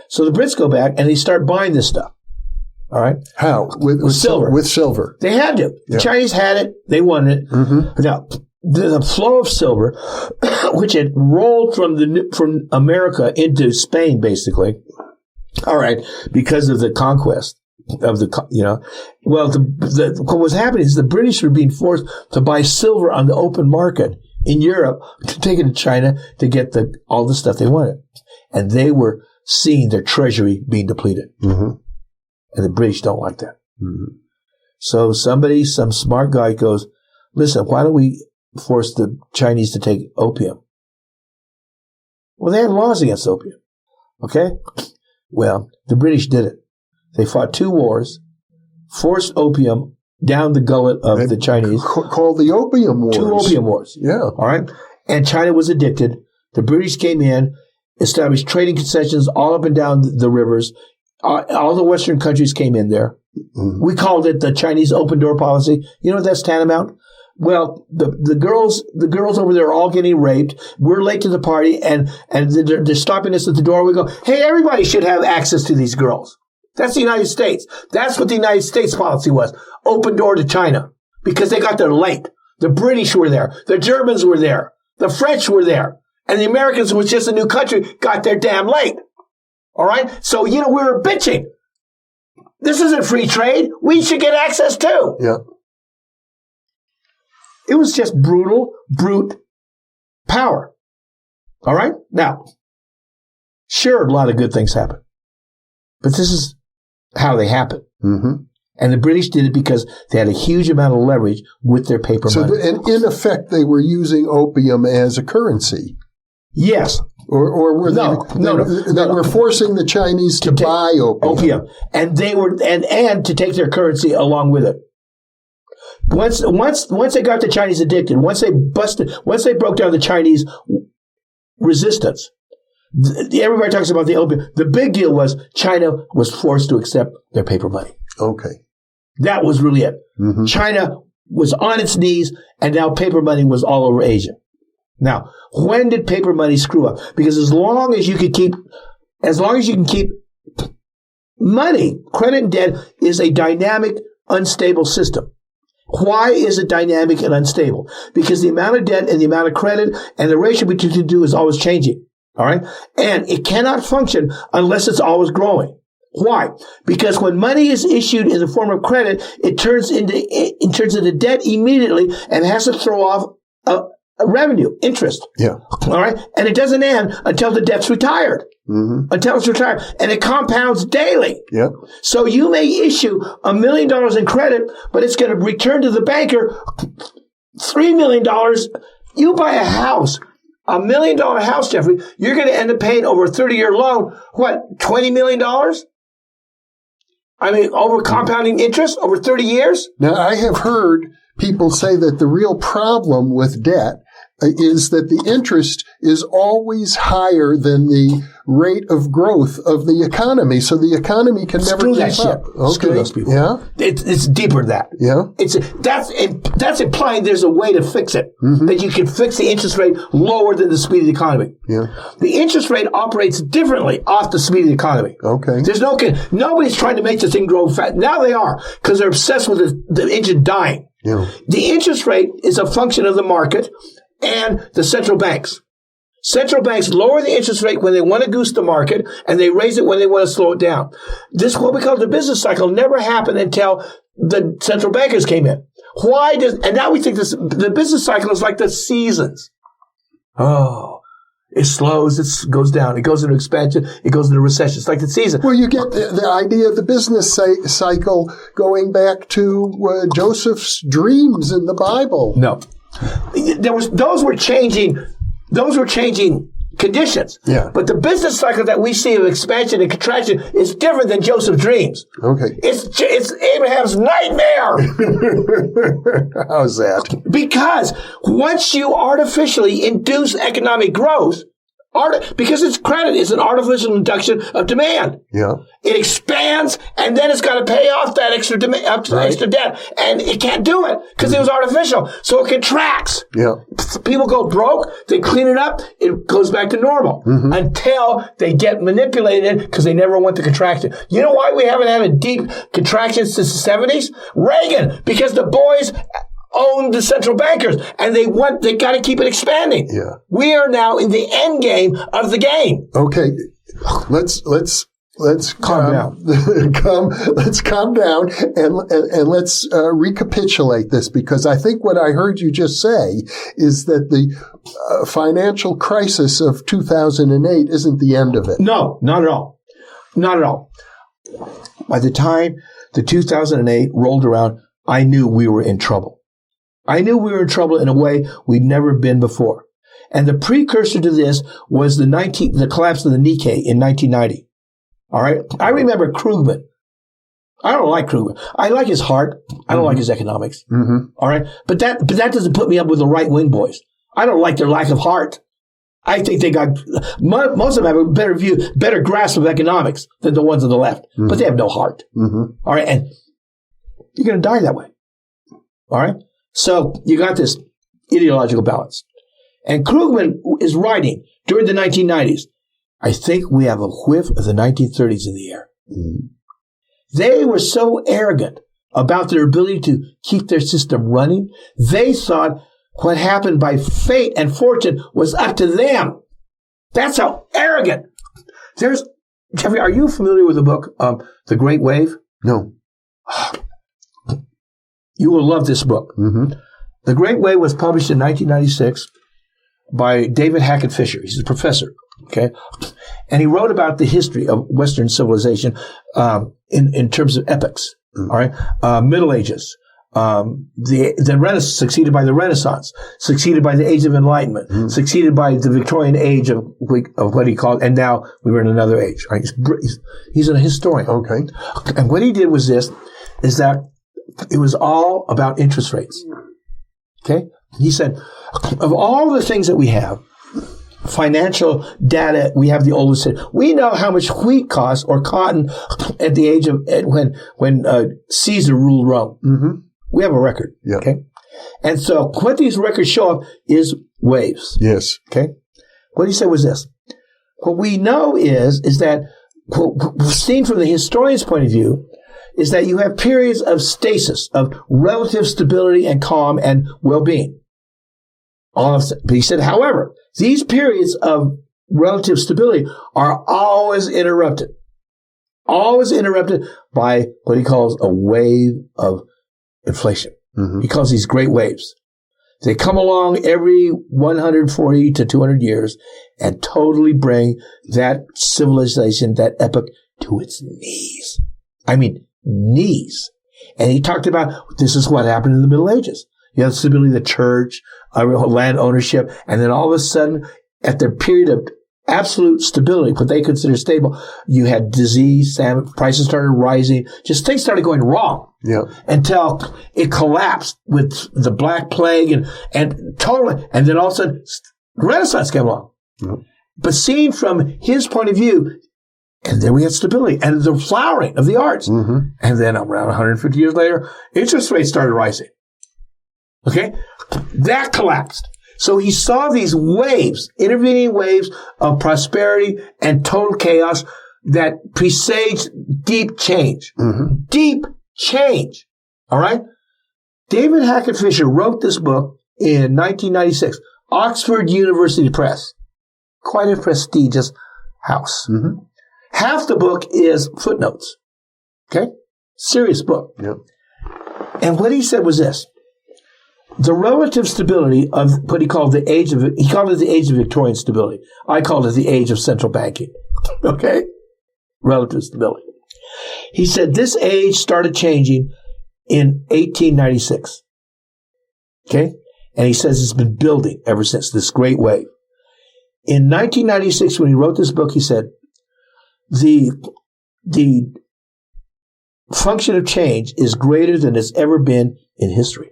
So the Brits go back, and they start buying this stuff. All right? How? With silver. With silver. They had to. The Chinese had it. They wanted it. Now, the flow of silver, which had rolled from America into Spain, basically. All right, because of the conquest of well, what was happening is the British were being forced to buy silver on the open market in Europe to take it to China to get all the stuff they wanted, and they were seeing their treasury being depleted, and the British don't like that. So some smart guy goes, listen, why don't we force the Chinese to take opium? Well, they had laws against opium. Okay? Well, the British did it. They fought 2 wars, forced opium down the gullet of the Chinese. Called the Opium Wars. 2 opium wars. Yeah. All right? And China was addicted. The British came in, established trading concessions all up and down the rivers. All the Western countries came in there. We called it the Chinese open door policy. You know what that's tantamount? Well, the girls over there are all getting raped. We're late to the party, and they're stopping us at the door. We go, hey, everybody should have access to these girls. That's the United States. That's what the United States policy was. Open door to China. Because they got there late. The British were there. The Germans were there. The French were there. And the Americans, which was just a new country, got there damn late. All right? So, we were bitching. This isn't free trade. We should get access too. Yeah. It was just brute power. All right? Now, sure, a lot of good things happen. But this is how they happen. And the British did it because they had a huge amount of leverage with their paper money. And in effect, they were using opium as a currency. Yes. Or were they were forcing the Chinese to buy opium. And they were and to take their currency along with it. Once they got the Chinese addicted, once they broke down the Chinese resistance, everybody talks about the opium. The big deal was China was forced to accept their paper money. Okay. That was really it. China was on its knees, and now paper money was all over Asia. Now, when did paper money screw up? Because as long as you can keep money, credit and debt is a dynamic, unstable system. Why is it dynamic and unstable? Because the amount of debt and the amount of credit and the ratio between the two is always changing. All right? And it cannot function unless it's always growing. Why? Because when money is issued in the form of credit, it turns into debt immediately and has to throw off a revenue, interest. Yeah. All right? And it doesn't end until the debt's retired. Mm-hmm. Until it's retired. And it compounds daily. Yep. So you may issue $1 million in credit, but it's going to return to the banker $3 million. You buy a house, $1 million house, Jeffrey, you're going to end up paying over a 30-year loan, what, $20 million? I mean, over compounding interest over 30 years? Now, I have heard people say that the real problem with debt is that the interest is always higher than the rate of growth of the economy. So the economy can never keep up. Okay. Screw those people. Yeah. It's deeper than that. Yeah. That's implying there's a way to fix it. Mm-hmm. That you can fix the interest rate lower than the speed of the economy. Yeah. The interest rate operates differently off the speed of the economy. Okay. Nobody's trying to make the thing grow fast. Now they are, because they're obsessed with the engine dying. Yeah. The interest rate is a function of the market and the central banks. Central banks lower the interest rate when they want to goose the market, and they raise it when they want to slow it down. This, what we call the business cycle, never happened until the central bankers came in. And now we think the business cycle is like the seasons. Oh, it slows, it goes down, it goes into expansion, it goes into recession. It's like the season. Well, you get the idea of the business cycle going back to Joseph's dreams in the Bible. No. Those were changing conditions. Yeah. But the business cycle that we see of expansion and contraction is different than Joseph's dreams. Okay. It's Abraham's nightmare. How's that? Because once you artificially induce economic growth, because its credit is an artificial induction of demand. Yeah. It expands, and then it's got to pay off that extra extra debt, and it can't do it because it was artificial. So it contracts. Yeah. People go broke, they clean it up, it goes back to normal until they get manipulated because they never want the contraction. You know why we haven't had a deep contraction since the 70s? Reagan, because the boys own the central bankers, and they got to keep it expanding. Yeah. We are now in the end game of the game. Okay. Let's calm down. Let's calm down and let's recapitulate this, because I think what I heard you just say is that the financial crisis of 2008 isn't the end of it. No, not at all. Not at all. By the time the 2008 rolled around, I knew we were in trouble. I knew we were in trouble in a way we'd never been before. And the precursor to this was the collapse of the Nikkei in 1990. All right? I remember Krugman. I don't like Krugman. I like his heart. I don't like his economics. Mm-hmm. All right? But that doesn't put me up with the right-wing boys. I don't like their lack of heart. I think most of them have a better grasp of economics than the ones on the left. Mm-hmm. But they have no heart. Mm-hmm. All right? And you're going to die that way. All right? So you got this ideological balance. And Krugman is writing during the 1990s, I think we have a whiff of the 1930s in the air. Mm-hmm. They were so arrogant about their ability to keep their system running. They thought what happened by fate and fortune was up to them. That's how arrogant. Jeffrey, are you familiar with the book, The Great Wave? No. You will love this book. Mm-hmm. The Great Wave was published in 1996 by David Hackett Fisher. He's a professor, okay? And he wrote about the history of Western civilization in terms of epochs, all right? Middle Ages, the Renaissance, succeeded by the Renaissance, succeeded by the Age of Enlightenment, succeeded by the Victorian age of what he called, and now we were in another age, right? He's a historian. Okay. And what he did was is that it was all about interest rates. Okay? He said, of all the things that we have, financial data, we have the oldest. We know how much wheat costs or cotton at the age of when Caesar ruled Rome. Mm-hmm. We have a record. Yeah. Okay? And so what these records show up is waves. Yes. Okay? What he said was this. What we know is that, seen from the historian's point of view, is that you have periods of stasis, of relative stability and calm and well-being. But he said, however, these periods of relative stability are always interrupted by what he calls a wave of inflation. Mm-hmm. He calls these great waves. They come along every 140 to 200 years and totally bring that civilization, that epoch, to its knees. I mean, knees. And he talked about this is what happened in the Middle Ages. You have the stability of the church, land ownership, and then all of a sudden, at the period of absolute stability, what they consider stable, you had disease, prices started rising, just things started going wrong. Yeah. Until it collapsed with the Black Plague and totally, and then all of a sudden, Renaissance came along. Yeah. But seen from his point of view, and then we had stability and the flowering of the arts. Mm-hmm. And then around 150 years later, interest rates started rising. Okay? That collapsed. So he saw these waves, intervening waves of prosperity and total chaos that presaged deep change. Mm-hmm. Deep change. All right? David Hackett Fisher wrote this book in 1996, Oxford University Press. Quite a prestigious house. Mm-hmm. Half the book is footnotes. Okay? Serious book. Yep. And what he said was this. The relative stability of what he called the age of Victorian stability. I called it the age of central banking. Okay? Relative stability. He said this age started changing in 1896. Okay? And he says it's been building ever since, this great wave. In 1996, when he wrote this book, he said, the function of change is greater than it's ever been in history.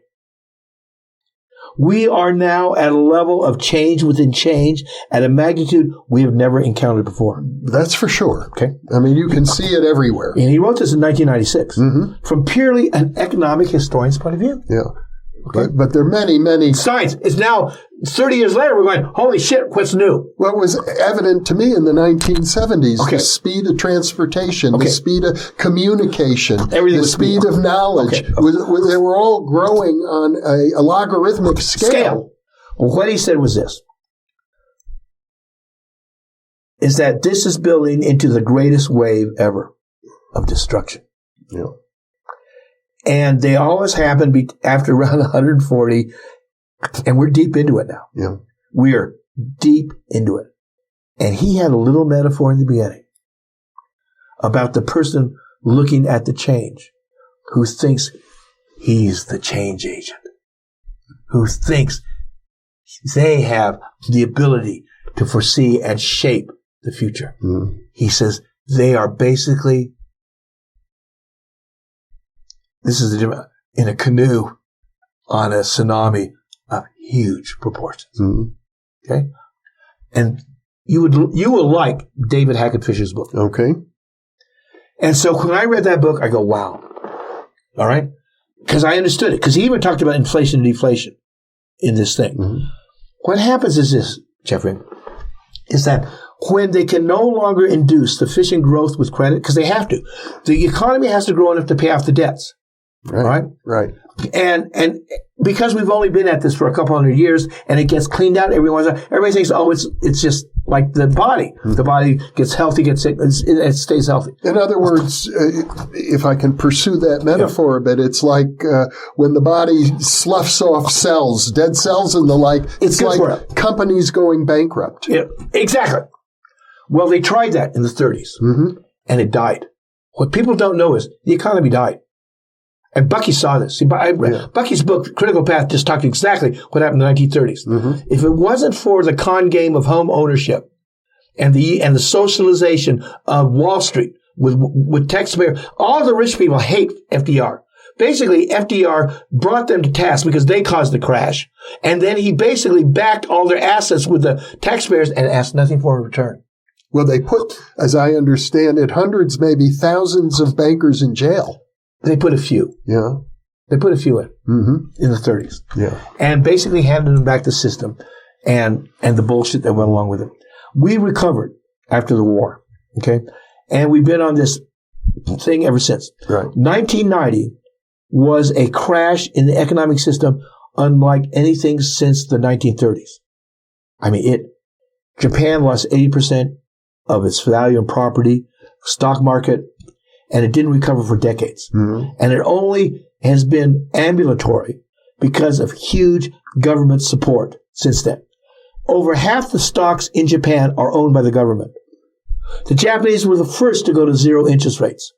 We are now at a level of change within change at a magnitude we have never encountered before. That's for sure. Okay. I mean, you can see it everywhere. And he wrote this in 1996 from purely an economic historian's point of view. Yeah. Okay. But there are many science. It's now 30 years later. We're going, holy shit, what's new? What was evident to me in the 1970s, the speed of transportation, the speed of communication, the speed of knowledge, they were all growing on a logarithmic scale. Well, what he said was this, is that this is building into the greatest wave ever of destruction. Yeah. And they always happen after around 140, and we're deep into it now. Yeah. We are deep into it. And he had a little metaphor in the beginning about the person looking at the change, who thinks he's the change agent, who thinks they have the ability to foresee and shape the future. Mm. He says they are basically, this is in a canoe on a tsunami of huge proportions. Mm-hmm. Okay? And you will like David Hackett Fisher's book. Okay. And so when I read that book, I go, wow. All right? Because I understood it. Because he even talked about inflation and deflation in this thing. Mm-hmm. What happens is this, Jeffrey, is that when they can no longer induce sufficient growth with credit, because they have to, the economy has to grow enough to pay off the debts. Right. And because we've only been at this for a couple hundred years and it gets cleaned out everybody thinks, oh, it's just like the body. Mm-hmm. The body gets healthy, gets sick, it stays healthy. In other words, if I can pursue that metaphor a bit, it's like when the body sloughs off cells, dead cells and the like, it's like companies going bankrupt. Yeah, exactly. Well, they tried that in the 30s and it died. What people don't know is the economy died. And Bucky saw this. Bucky's book, Critical Path, just talked exactly what happened in the 1930s. Mm-hmm. If it wasn't for the con game of home ownership and the socialization of Wall Street with taxpayer, all the rich people hate FDR. Basically, FDR brought them to task because they caused the crash. And then he basically backed all their assets with the taxpayers and asked nothing for in return. Well, they put, as I understand it, hundreds, maybe thousands of bankers in jail. They put a few. Yeah. They put a few in the 30s. Yeah. And basically handed them back the system. and the bullshit that went along with it. We recovered after the war, okay? And we've been on this thing ever since. Right. 1990 was a crash in the economic system unlike anything since the 1930s. I mean, Japan lost 80% of its value and property, stock market, and it didn't recover for decades. Mm-hmm. And it only has been ambulatory because of huge government support since then. Over half the stocks in Japan are owned by the government. The Japanese were the first to go to zero interest rates.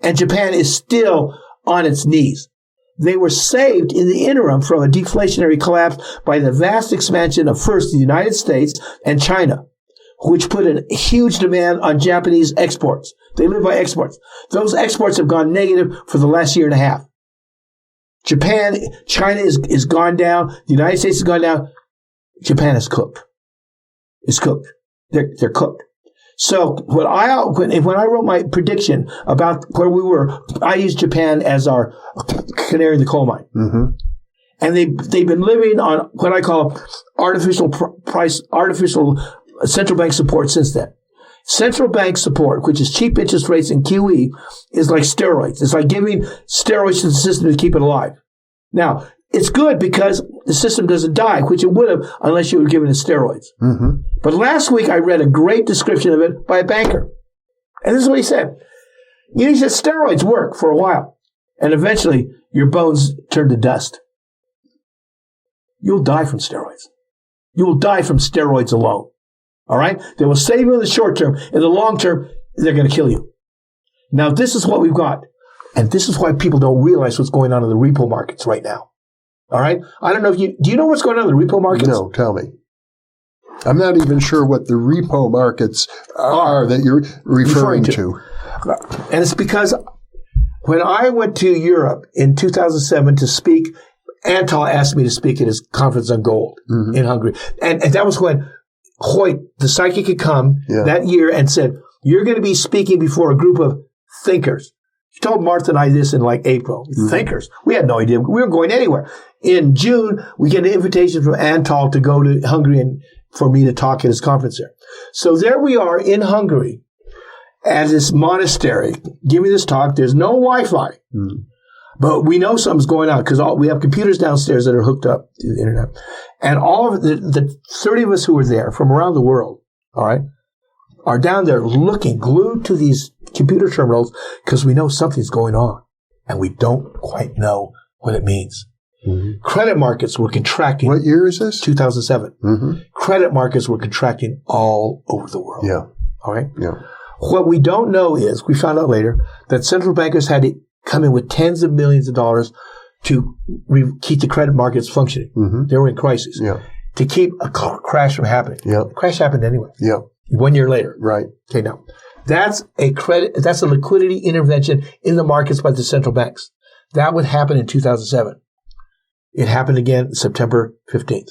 And Japan is still on its knees. They were saved in the interim from a deflationary collapse by the vast expansion of first the United States and China, which put a huge demand on Japanese exports. They live by exports. Those exports have gone negative for the last year and a half. China is gone down. The United States has gone down. Japan is cooked. It's cooked. They're cooked. So when I wrote my prediction about where we were, I used Japan as our canary in the coal mine. Mm-hmm. And they've been living on what I call artificial central bank support since then. Central bank support, which is cheap interest rates and QE, is like steroids. It's like giving steroids to the system to keep it alive. Now, it's good because the system doesn't die, which it would have unless you were given it steroids. Mm-hmm. But last week I read a great description of it by a banker. And this is what he said. He said steroids work for a while, and eventually your bones turn to dust. You'll die from steroids. You will die from steroids alone. All right? They will save you in the short term. In the long term, they're going to kill you. Now, this is what we've got. And this is why people don't realize what's going on in the repo markets right now. All right? I don't know if do you know what's going on in the repo markets? No, tell me. I'm not even sure what the repo markets are that you're referring to. And it's because when I went to Europe in 2007 to speak, Antal asked me to speak at his conference on gold in Hungary. And that was when Hoyt, the psychic, had come that year and said, you're going to be speaking before a group of thinkers. He told Martha and I this in like April. Thinkers. We had no idea. We weren't going anywhere. In June, we get an invitation from Antal to go to Hungary and for me to talk at his conference there. So there we are in Hungary at this monastery giving this talk. There's no Wi-Fi. But we know something's going on because we have computers downstairs that are hooked up to the internet. And all of the 30 of us who were there from around the world, all right, are down there looking, glued to these computer terminals because we know something's going on. And we don't quite know what it means. Mm-hmm. Credit markets were contracting. What year is this? 2007. Mm-hmm. Credit markets were contracting all over the world. Yeah. All right? Yeah. What we don't know is, we found out later, that central bankers had to come in with tens of millions of dollars to keep the credit markets functioning. Mm-hmm. They were in crisis. Yeah. To keep a crash from happening. Yeah. The crash happened anyway. Yeah. 1 year later. Right. Okay, now. That's a liquidity intervention in the markets by the central banks. That would happen in 2007. It happened again September 15th.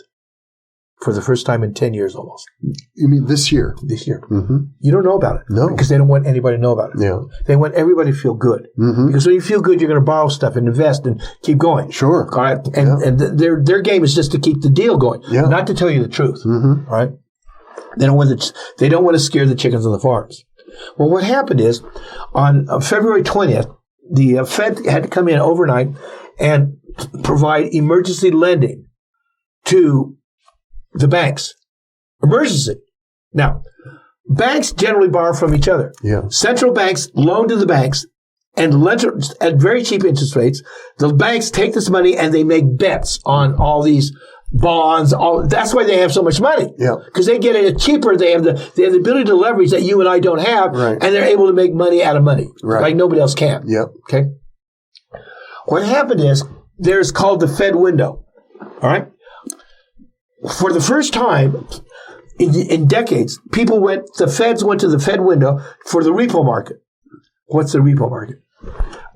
For the first time in 10 years almost. You mean this year? This year. Mm-hmm. You don't know about it. No. Because they don't want anybody to know about it. Yeah. They want everybody to feel good. Mm-hmm. Because when you feel good, you're going to borrow stuff and invest and keep going. Sure. All right? And their game is just to keep the deal going. Yeah. Not to tell you the truth. Mm-hmm. All right? They don't want to scare the chickens on the farms. Well, what happened is on February 20th, the Fed had to come in overnight and provide emergency lending to the banks. Emergency. Now, banks generally borrow from each other. Yeah. Central banks loan to the banks and lend at very cheap interest rates. The banks take this money and they make bets on all these bonds. That's why they have so much money. Yeah. Because they get it cheaper. They have the ability to leverage that you and I don't have. Right. And they're able to make money out of money. Right. Like nobody else can. Yep. Okay. What happened is there's called the Fed window. All right. For the first time in decades, the Feds went to the Fed window for the repo market. What's the repo market?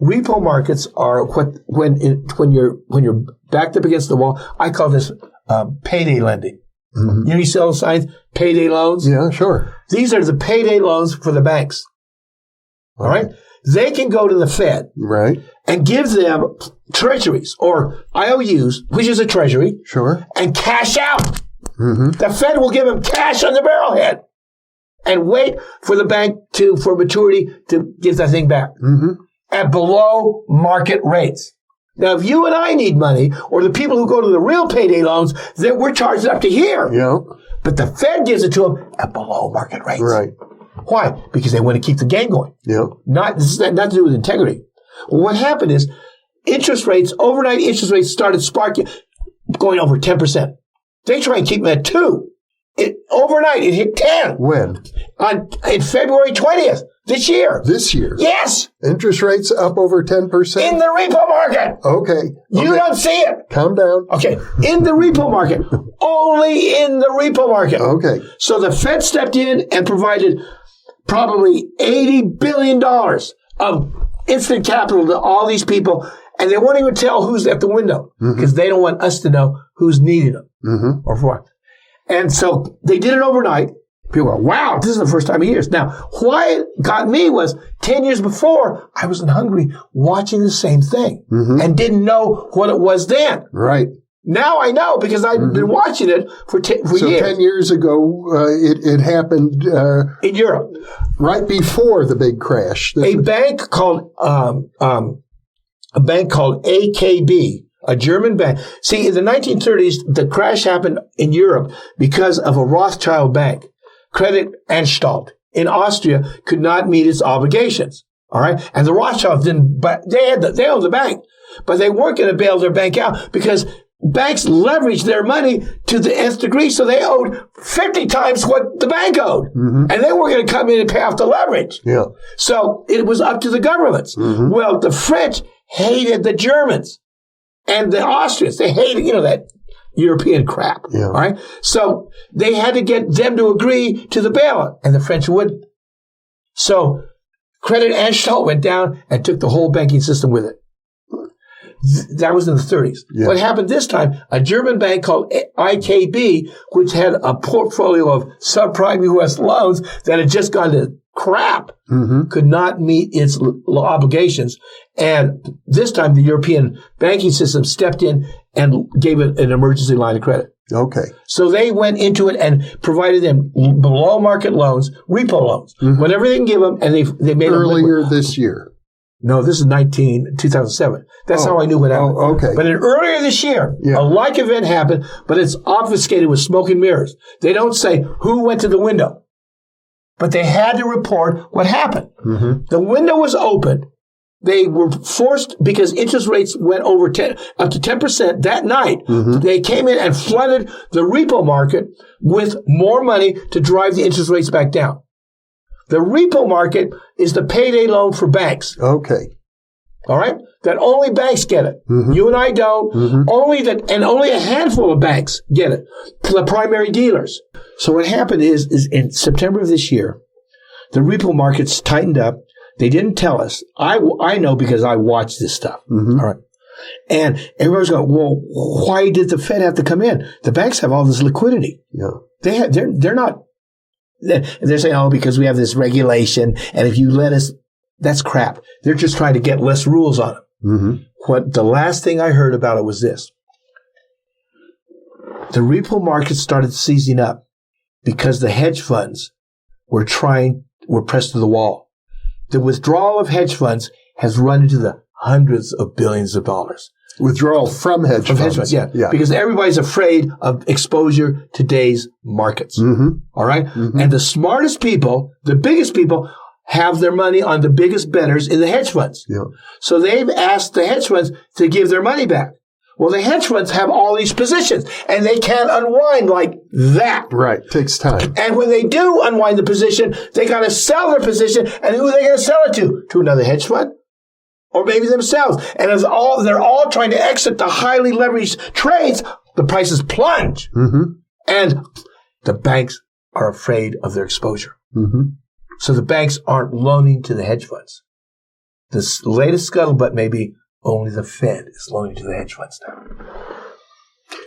Repo markets are when you're backed up against the wall. I call this payday lending. Mm-hmm. You sell signs, payday loans? Yeah, sure. These are the payday loans for the banks. All right? They can go to the Fed and give them treasuries or IOUs, which is a treasury, sure, and cash out. The Fed will give him cash on the barrelhead and wait for the bank for maturity to give that thing back at below market rates. Now, if you and I need money, or the people who go to the real payday loans, then we're charged up to here. Yeah. But the Fed gives it to them at below market rates. Right. Why? Because they want to keep the game going. Yeah. This has not to do with integrity. Well, what happened is overnight interest rates started sparking, going over 10%. They try and keep them at 2. Overnight, it hit 10. When? In February 20th, this year. This year? Yes. Interest rates up over 10%? In the repo market. Okay. You don't see it. Calm down. Okay. In the repo market. Only in the repo market. Okay. So the Fed stepped in and provided probably $80 billion of instant capital to all these people, and they won't even tell who's at the window because they don't want us to know who's needing them or what. And so they did it overnight. People go, wow, this is the first time in years. Now, why it got me was 10 years before, I was in Hungary watching the same thing and didn't know what it was then. Right. Now I know because I've been watching it for years. So 10 years ago, it happened in Europe, right before the big crash. A bank called AKB, a German bank. See, in the 1930s, the crash happened in Europe because of a Rothschild bank, Credit Anstalt in Austria, could not meet its obligations. All right, and the Rothschilds didn't. But they owned the bank, but they weren't going to bail their bank out because banks leveraged their money to the nth degree, so they owed 50 times what the bank owed. And they weren't going to come in and pay off the leverage. Yeah. So it was up to the governments. Well, the French hated the Germans and the Austrians. They hated, that European crap. Yeah. All right. So they had to get them to agree to the bailout, and the French wouldn't. So Credit Anstalt went down and took the whole banking system with it. That was in the 30s. Yeah. What happened this time, a German bank called IKB, which had a portfolio of subprime U.S. loans that had just gone to crap, could not meet its obligations. And this time the European banking system stepped in and gave it an emergency line of credit. Okay. So they went into it and provided them below market loans, repo loans, whatever they can give them, and they made earlier this year. No, this is 2007. That's how I knew what happened. Oh, okay. But earlier this year, a like event happened, but it's obfuscated with smoke and mirrors. They don't say who went to the window, but they had to report what happened. The window was open. They were forced, because interest rates went over up to 10% that night. They came in and flooded the repo market with more money to drive the interest rates back down. The repo market is the payday loan for banks. Okay. All right? That only banks get it. You and I don't. Only a handful of banks get it. The primary dealers. So what happened is in September of this year, the repo markets tightened up. They didn't tell us. I know because I watched this stuff. All right. And everybody's going, well, why did the Fed have to come in? The banks have all this liquidity. Yeah. They're not. They're saying, oh, because we have this regulation, and if you let us, that's crap. They're just trying to get less rules on them. What the last thing I heard about it was this. The repo market started seizing up because the hedge funds were pressed to the wall. The withdrawal of hedge funds has run into the hundreds of billions of dollars. Withdrawal from hedge funds. Yeah. Because everybody's afraid of exposure to today's markets. All right? And the smartest people, the biggest people, have their money on the biggest bettors in the hedge funds. So they've asked the hedge funds to give their money back. Well, the hedge funds have all these positions, and they can't unwind like that. Right. Takes time. And when they do unwind the position, they got to sell their position, and who are they going to sell it to? To another hedge fund? Or maybe themselves. And as they're all trying to exit the highly leveraged trades, the prices plunge. And the banks are afraid of their exposure. So the banks aren't loaning to the hedge funds. The latest scuttlebutt may be only the Fed is loaning to the hedge funds now.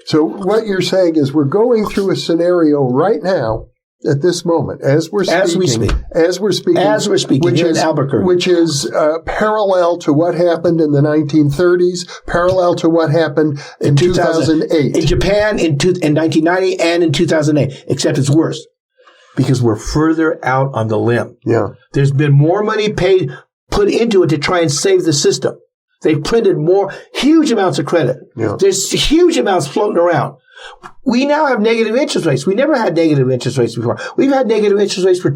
So what you're saying is we're going through a scenario right now at this moment, as we're speaking, here in Albuquerque, which is parallel to what happened in the 1930s, parallel to what happened in 2008. In Japan in 1990 and in 2008, except it's worse because we're further out on the limb. Yeah. There's been more money put into it to try and save the system. They've printed huge amounts of credit. Yeah. There's huge amounts floating around. We now have negative interest rates. We never had negative interest rates before. We've had negative interest rates for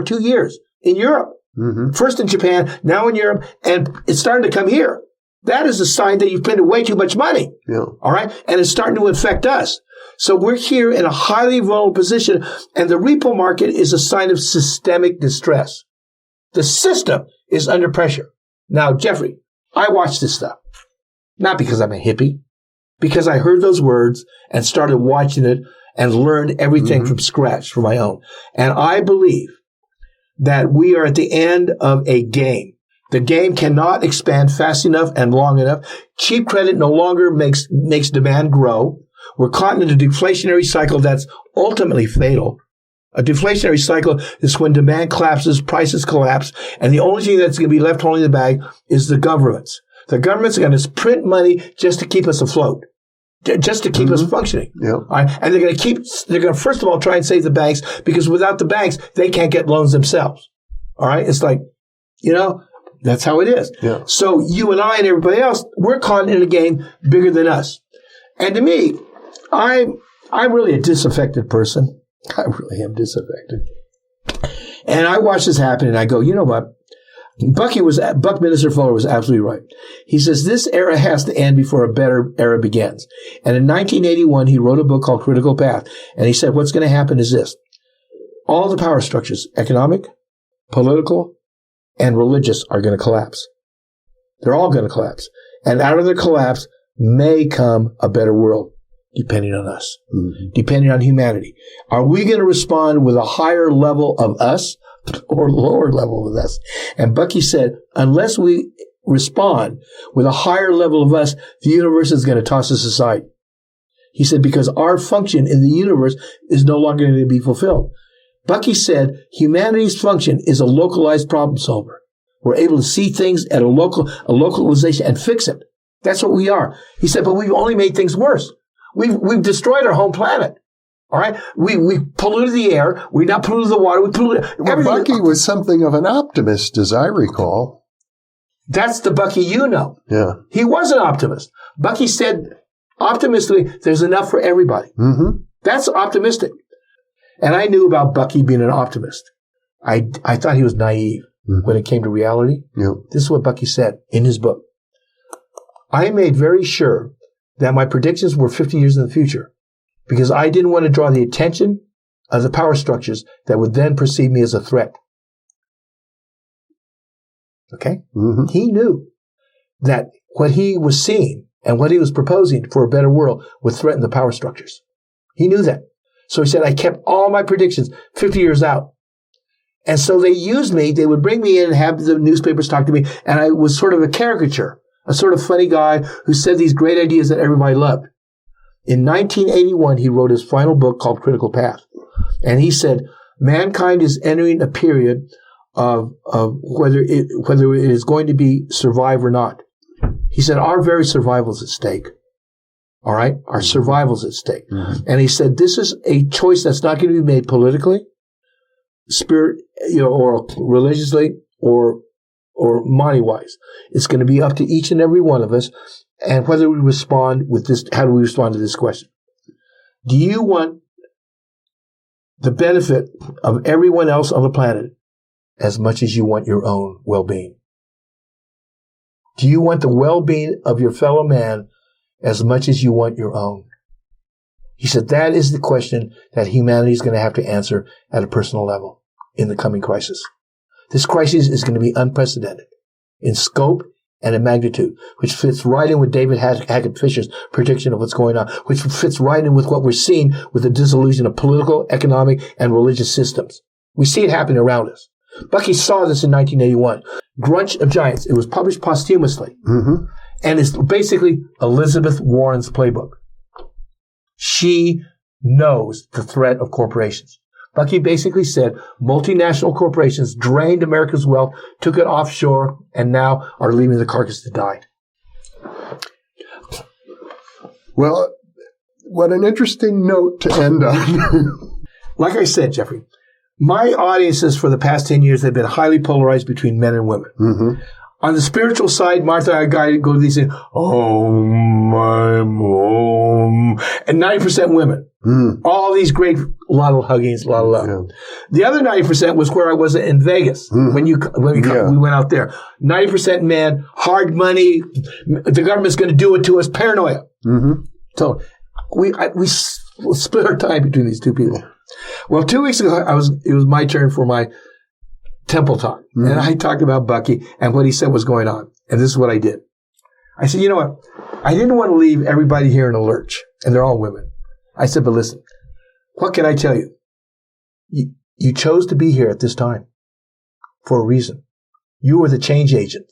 2 years in Europe. Mm-hmm. First in Japan, now in Europe, and it's starting to come here. That is a sign that you've printed way too much money. Yeah. All right? And it's starting to affect us. So we're here in a highly vulnerable position, and the repo market is a sign of systemic distress. The system is under pressure. Now, Jeffrey, I watch this stuff. Not because I'm a hippie. Because I heard those words and started watching it and learned everything from scratch for my own. And I believe that we are at the end of a game. The game cannot expand fast enough and long enough. Cheap credit no longer makes demand grow. We're caught in a deflationary cycle that's ultimately fatal. A deflationary cycle is when demand collapses, prices collapse, and the only thing that's going to be left holding the bag is the governments. The governments are going to print money just to keep us afloat. Just to keep us functioning. Yeah. All right? And they're going to first of all try and save the banks because without the banks, they can't get loans themselves. All right? It's like, that's how it is. Yeah. So you and I and everybody else, we're caught in a game bigger than us. And to me, I'm really a disaffected person. I really am disaffected. And I watch this happen and I go, you know what? Buckminster Fuller was absolutely right. He says this era has to end before a better era begins. And in 1981, he wrote a book called Critical Path. And he said what's going to happen is this. All the power structures, economic, political, and religious, are going to collapse. They're all going to collapse. And out of the collapse may come a better world, depending on us, depending on humanity. Are we going to respond with a higher level of us or lower level of us? And Bucky said, unless we respond with a higher level of us, the universe is going to toss us aside. He said, because our function in the universe is no longer going to be fulfilled. Bucky said, humanity's function is a localized problem solver. We're able to see things at a localization and fix it. That's what we are. He said, but we've only made things worse. We've destroyed our home planet. All right? We polluted the air. We now polluted the water. We polluted everything. Well, Bucky was something of an optimist, as I recall. That's the Bucky you know. Yeah. He was an optimist. Bucky said, optimistically, there's enough for everybody. Mm-hmm. That's optimistic. And I knew about Bucky being an optimist. I thought he was naive when it came to reality. Yeah. This is what Bucky said in his book. I made very sure that my predictions were 50 years in the future because I didn't want to draw the attention of the power structures that would then perceive me as a threat. Okay? Mm-hmm. He knew that what he was seeing and what he was proposing for a better world would threaten the power structures. He knew that. So he said, I kept all my predictions 50 years out. And so they used me. They would bring me in and have the newspapers talk to me. And I was sort of a caricature, a sort of funny guy who said these great ideas that everybody loved. In 1981, he wrote his final book called Critical Path. And he said, mankind is entering a period of whether it is going to be survive or not. He said, our very survival is at stake. All right? Our survival is at stake. Mm-hmm. And he said, this is a choice that's not going to be made politically, or religiously, or money-wise. It's going to be up to each and every one of us, and whether we respond with this. How do we respond to this question? Do you want the benefit of everyone else on the planet as much as you want your own well-being? Do you want the well-being of your fellow man as much as you want your own? He said that is the question that humanity is going to have to answer at a personal level in the coming crisis. This crisis is going to be unprecedented in scope and in magnitude, which fits right in with David Hackett Fisher's prediction of what's going on, which fits right in with what we're seeing with the dissolution of political, economic, and religious systems. We see it happening around us. Bucky saw this in 1981. Grunch of Giants. It was published posthumously. Mm-hmm. And it's basically Elizabeth Warren's playbook. She knows the threat of corporations. Bucky basically said multinational corporations drained America's wealth, took it offshore, and now are leaving the carcass to die. Well, what an interesting note to end on. Like I said, Jeffrey, my audiences for the past 10 years have been highly polarized between men and women. Mm-hmm. On the spiritual side, Martha, I go to these things, Om, Om, and 90% women. Mm. All these great, a lot of huggings, a lot of love. Yeah. The other 90% was where I was in Vegas when we went out there. 90% men, hard money, the government's going to do it to us, paranoia. Mm-hmm. So we split our time between these two people. Well, 2 weeks ago, it was my turn for my Temple talk. Mm-hmm. And I talked about Bucky and what he said was going on. And this is what I did. I said, you know what? I didn't want to leave everybody here in a lurch. And they're all women. I said, but listen, what can I tell you? You chose to be here at this time for a reason. You are the change agent.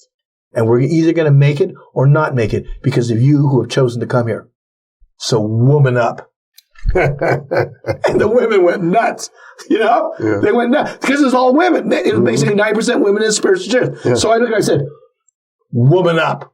And we're either going to make it or not make it because of you who have chosen to come here. So woman up. And the women went nuts, you know? Yeah. They went nuts because it was all women. It was basically 90% women in spiritual church. Yeah. So I looked and I said, woman up.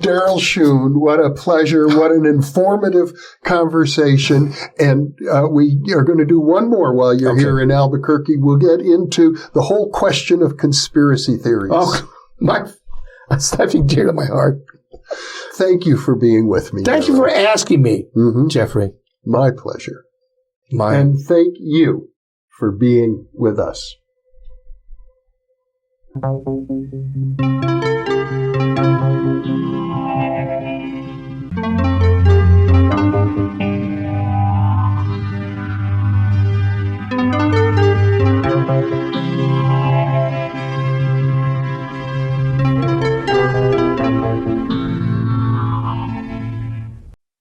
Darryl Schoon, what a pleasure. What an informative conversation. And we are going to do one more while you're here in Albuquerque. We'll get into the whole question of conspiracy theories. Oh, that's touching dear to my heart. Thank you for being with me. Thank you for asking me, Jeffrey. My pleasure. And thank you for being with us.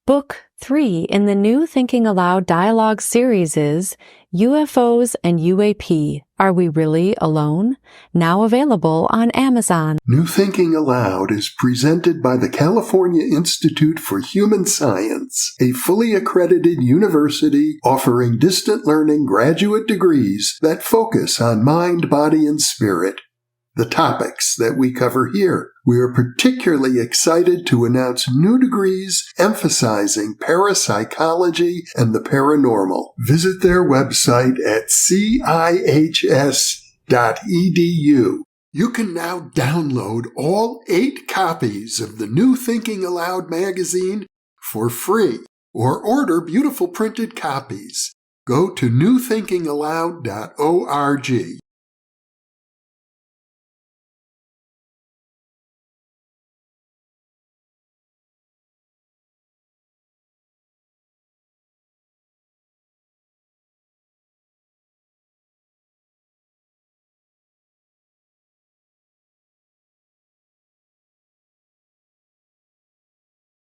Book 3 in the new Thinking Aloud dialogue series is UFOs and UAP, Are We Really Alone? Now available on Amazon. New Thinking Aloud is presented by the California Institute for Human Science, a fully accredited university offering distant learning graduate degrees that focus on mind, body, and spirit. The topics that we cover here. We are particularly excited to announce new degrees emphasizing parapsychology and the paranormal. Visit their website at cihs.edu. You can now download all 8 copies of the New Thinking Aloud magazine for free or order beautiful printed copies. Go to newthinkingaloud.org.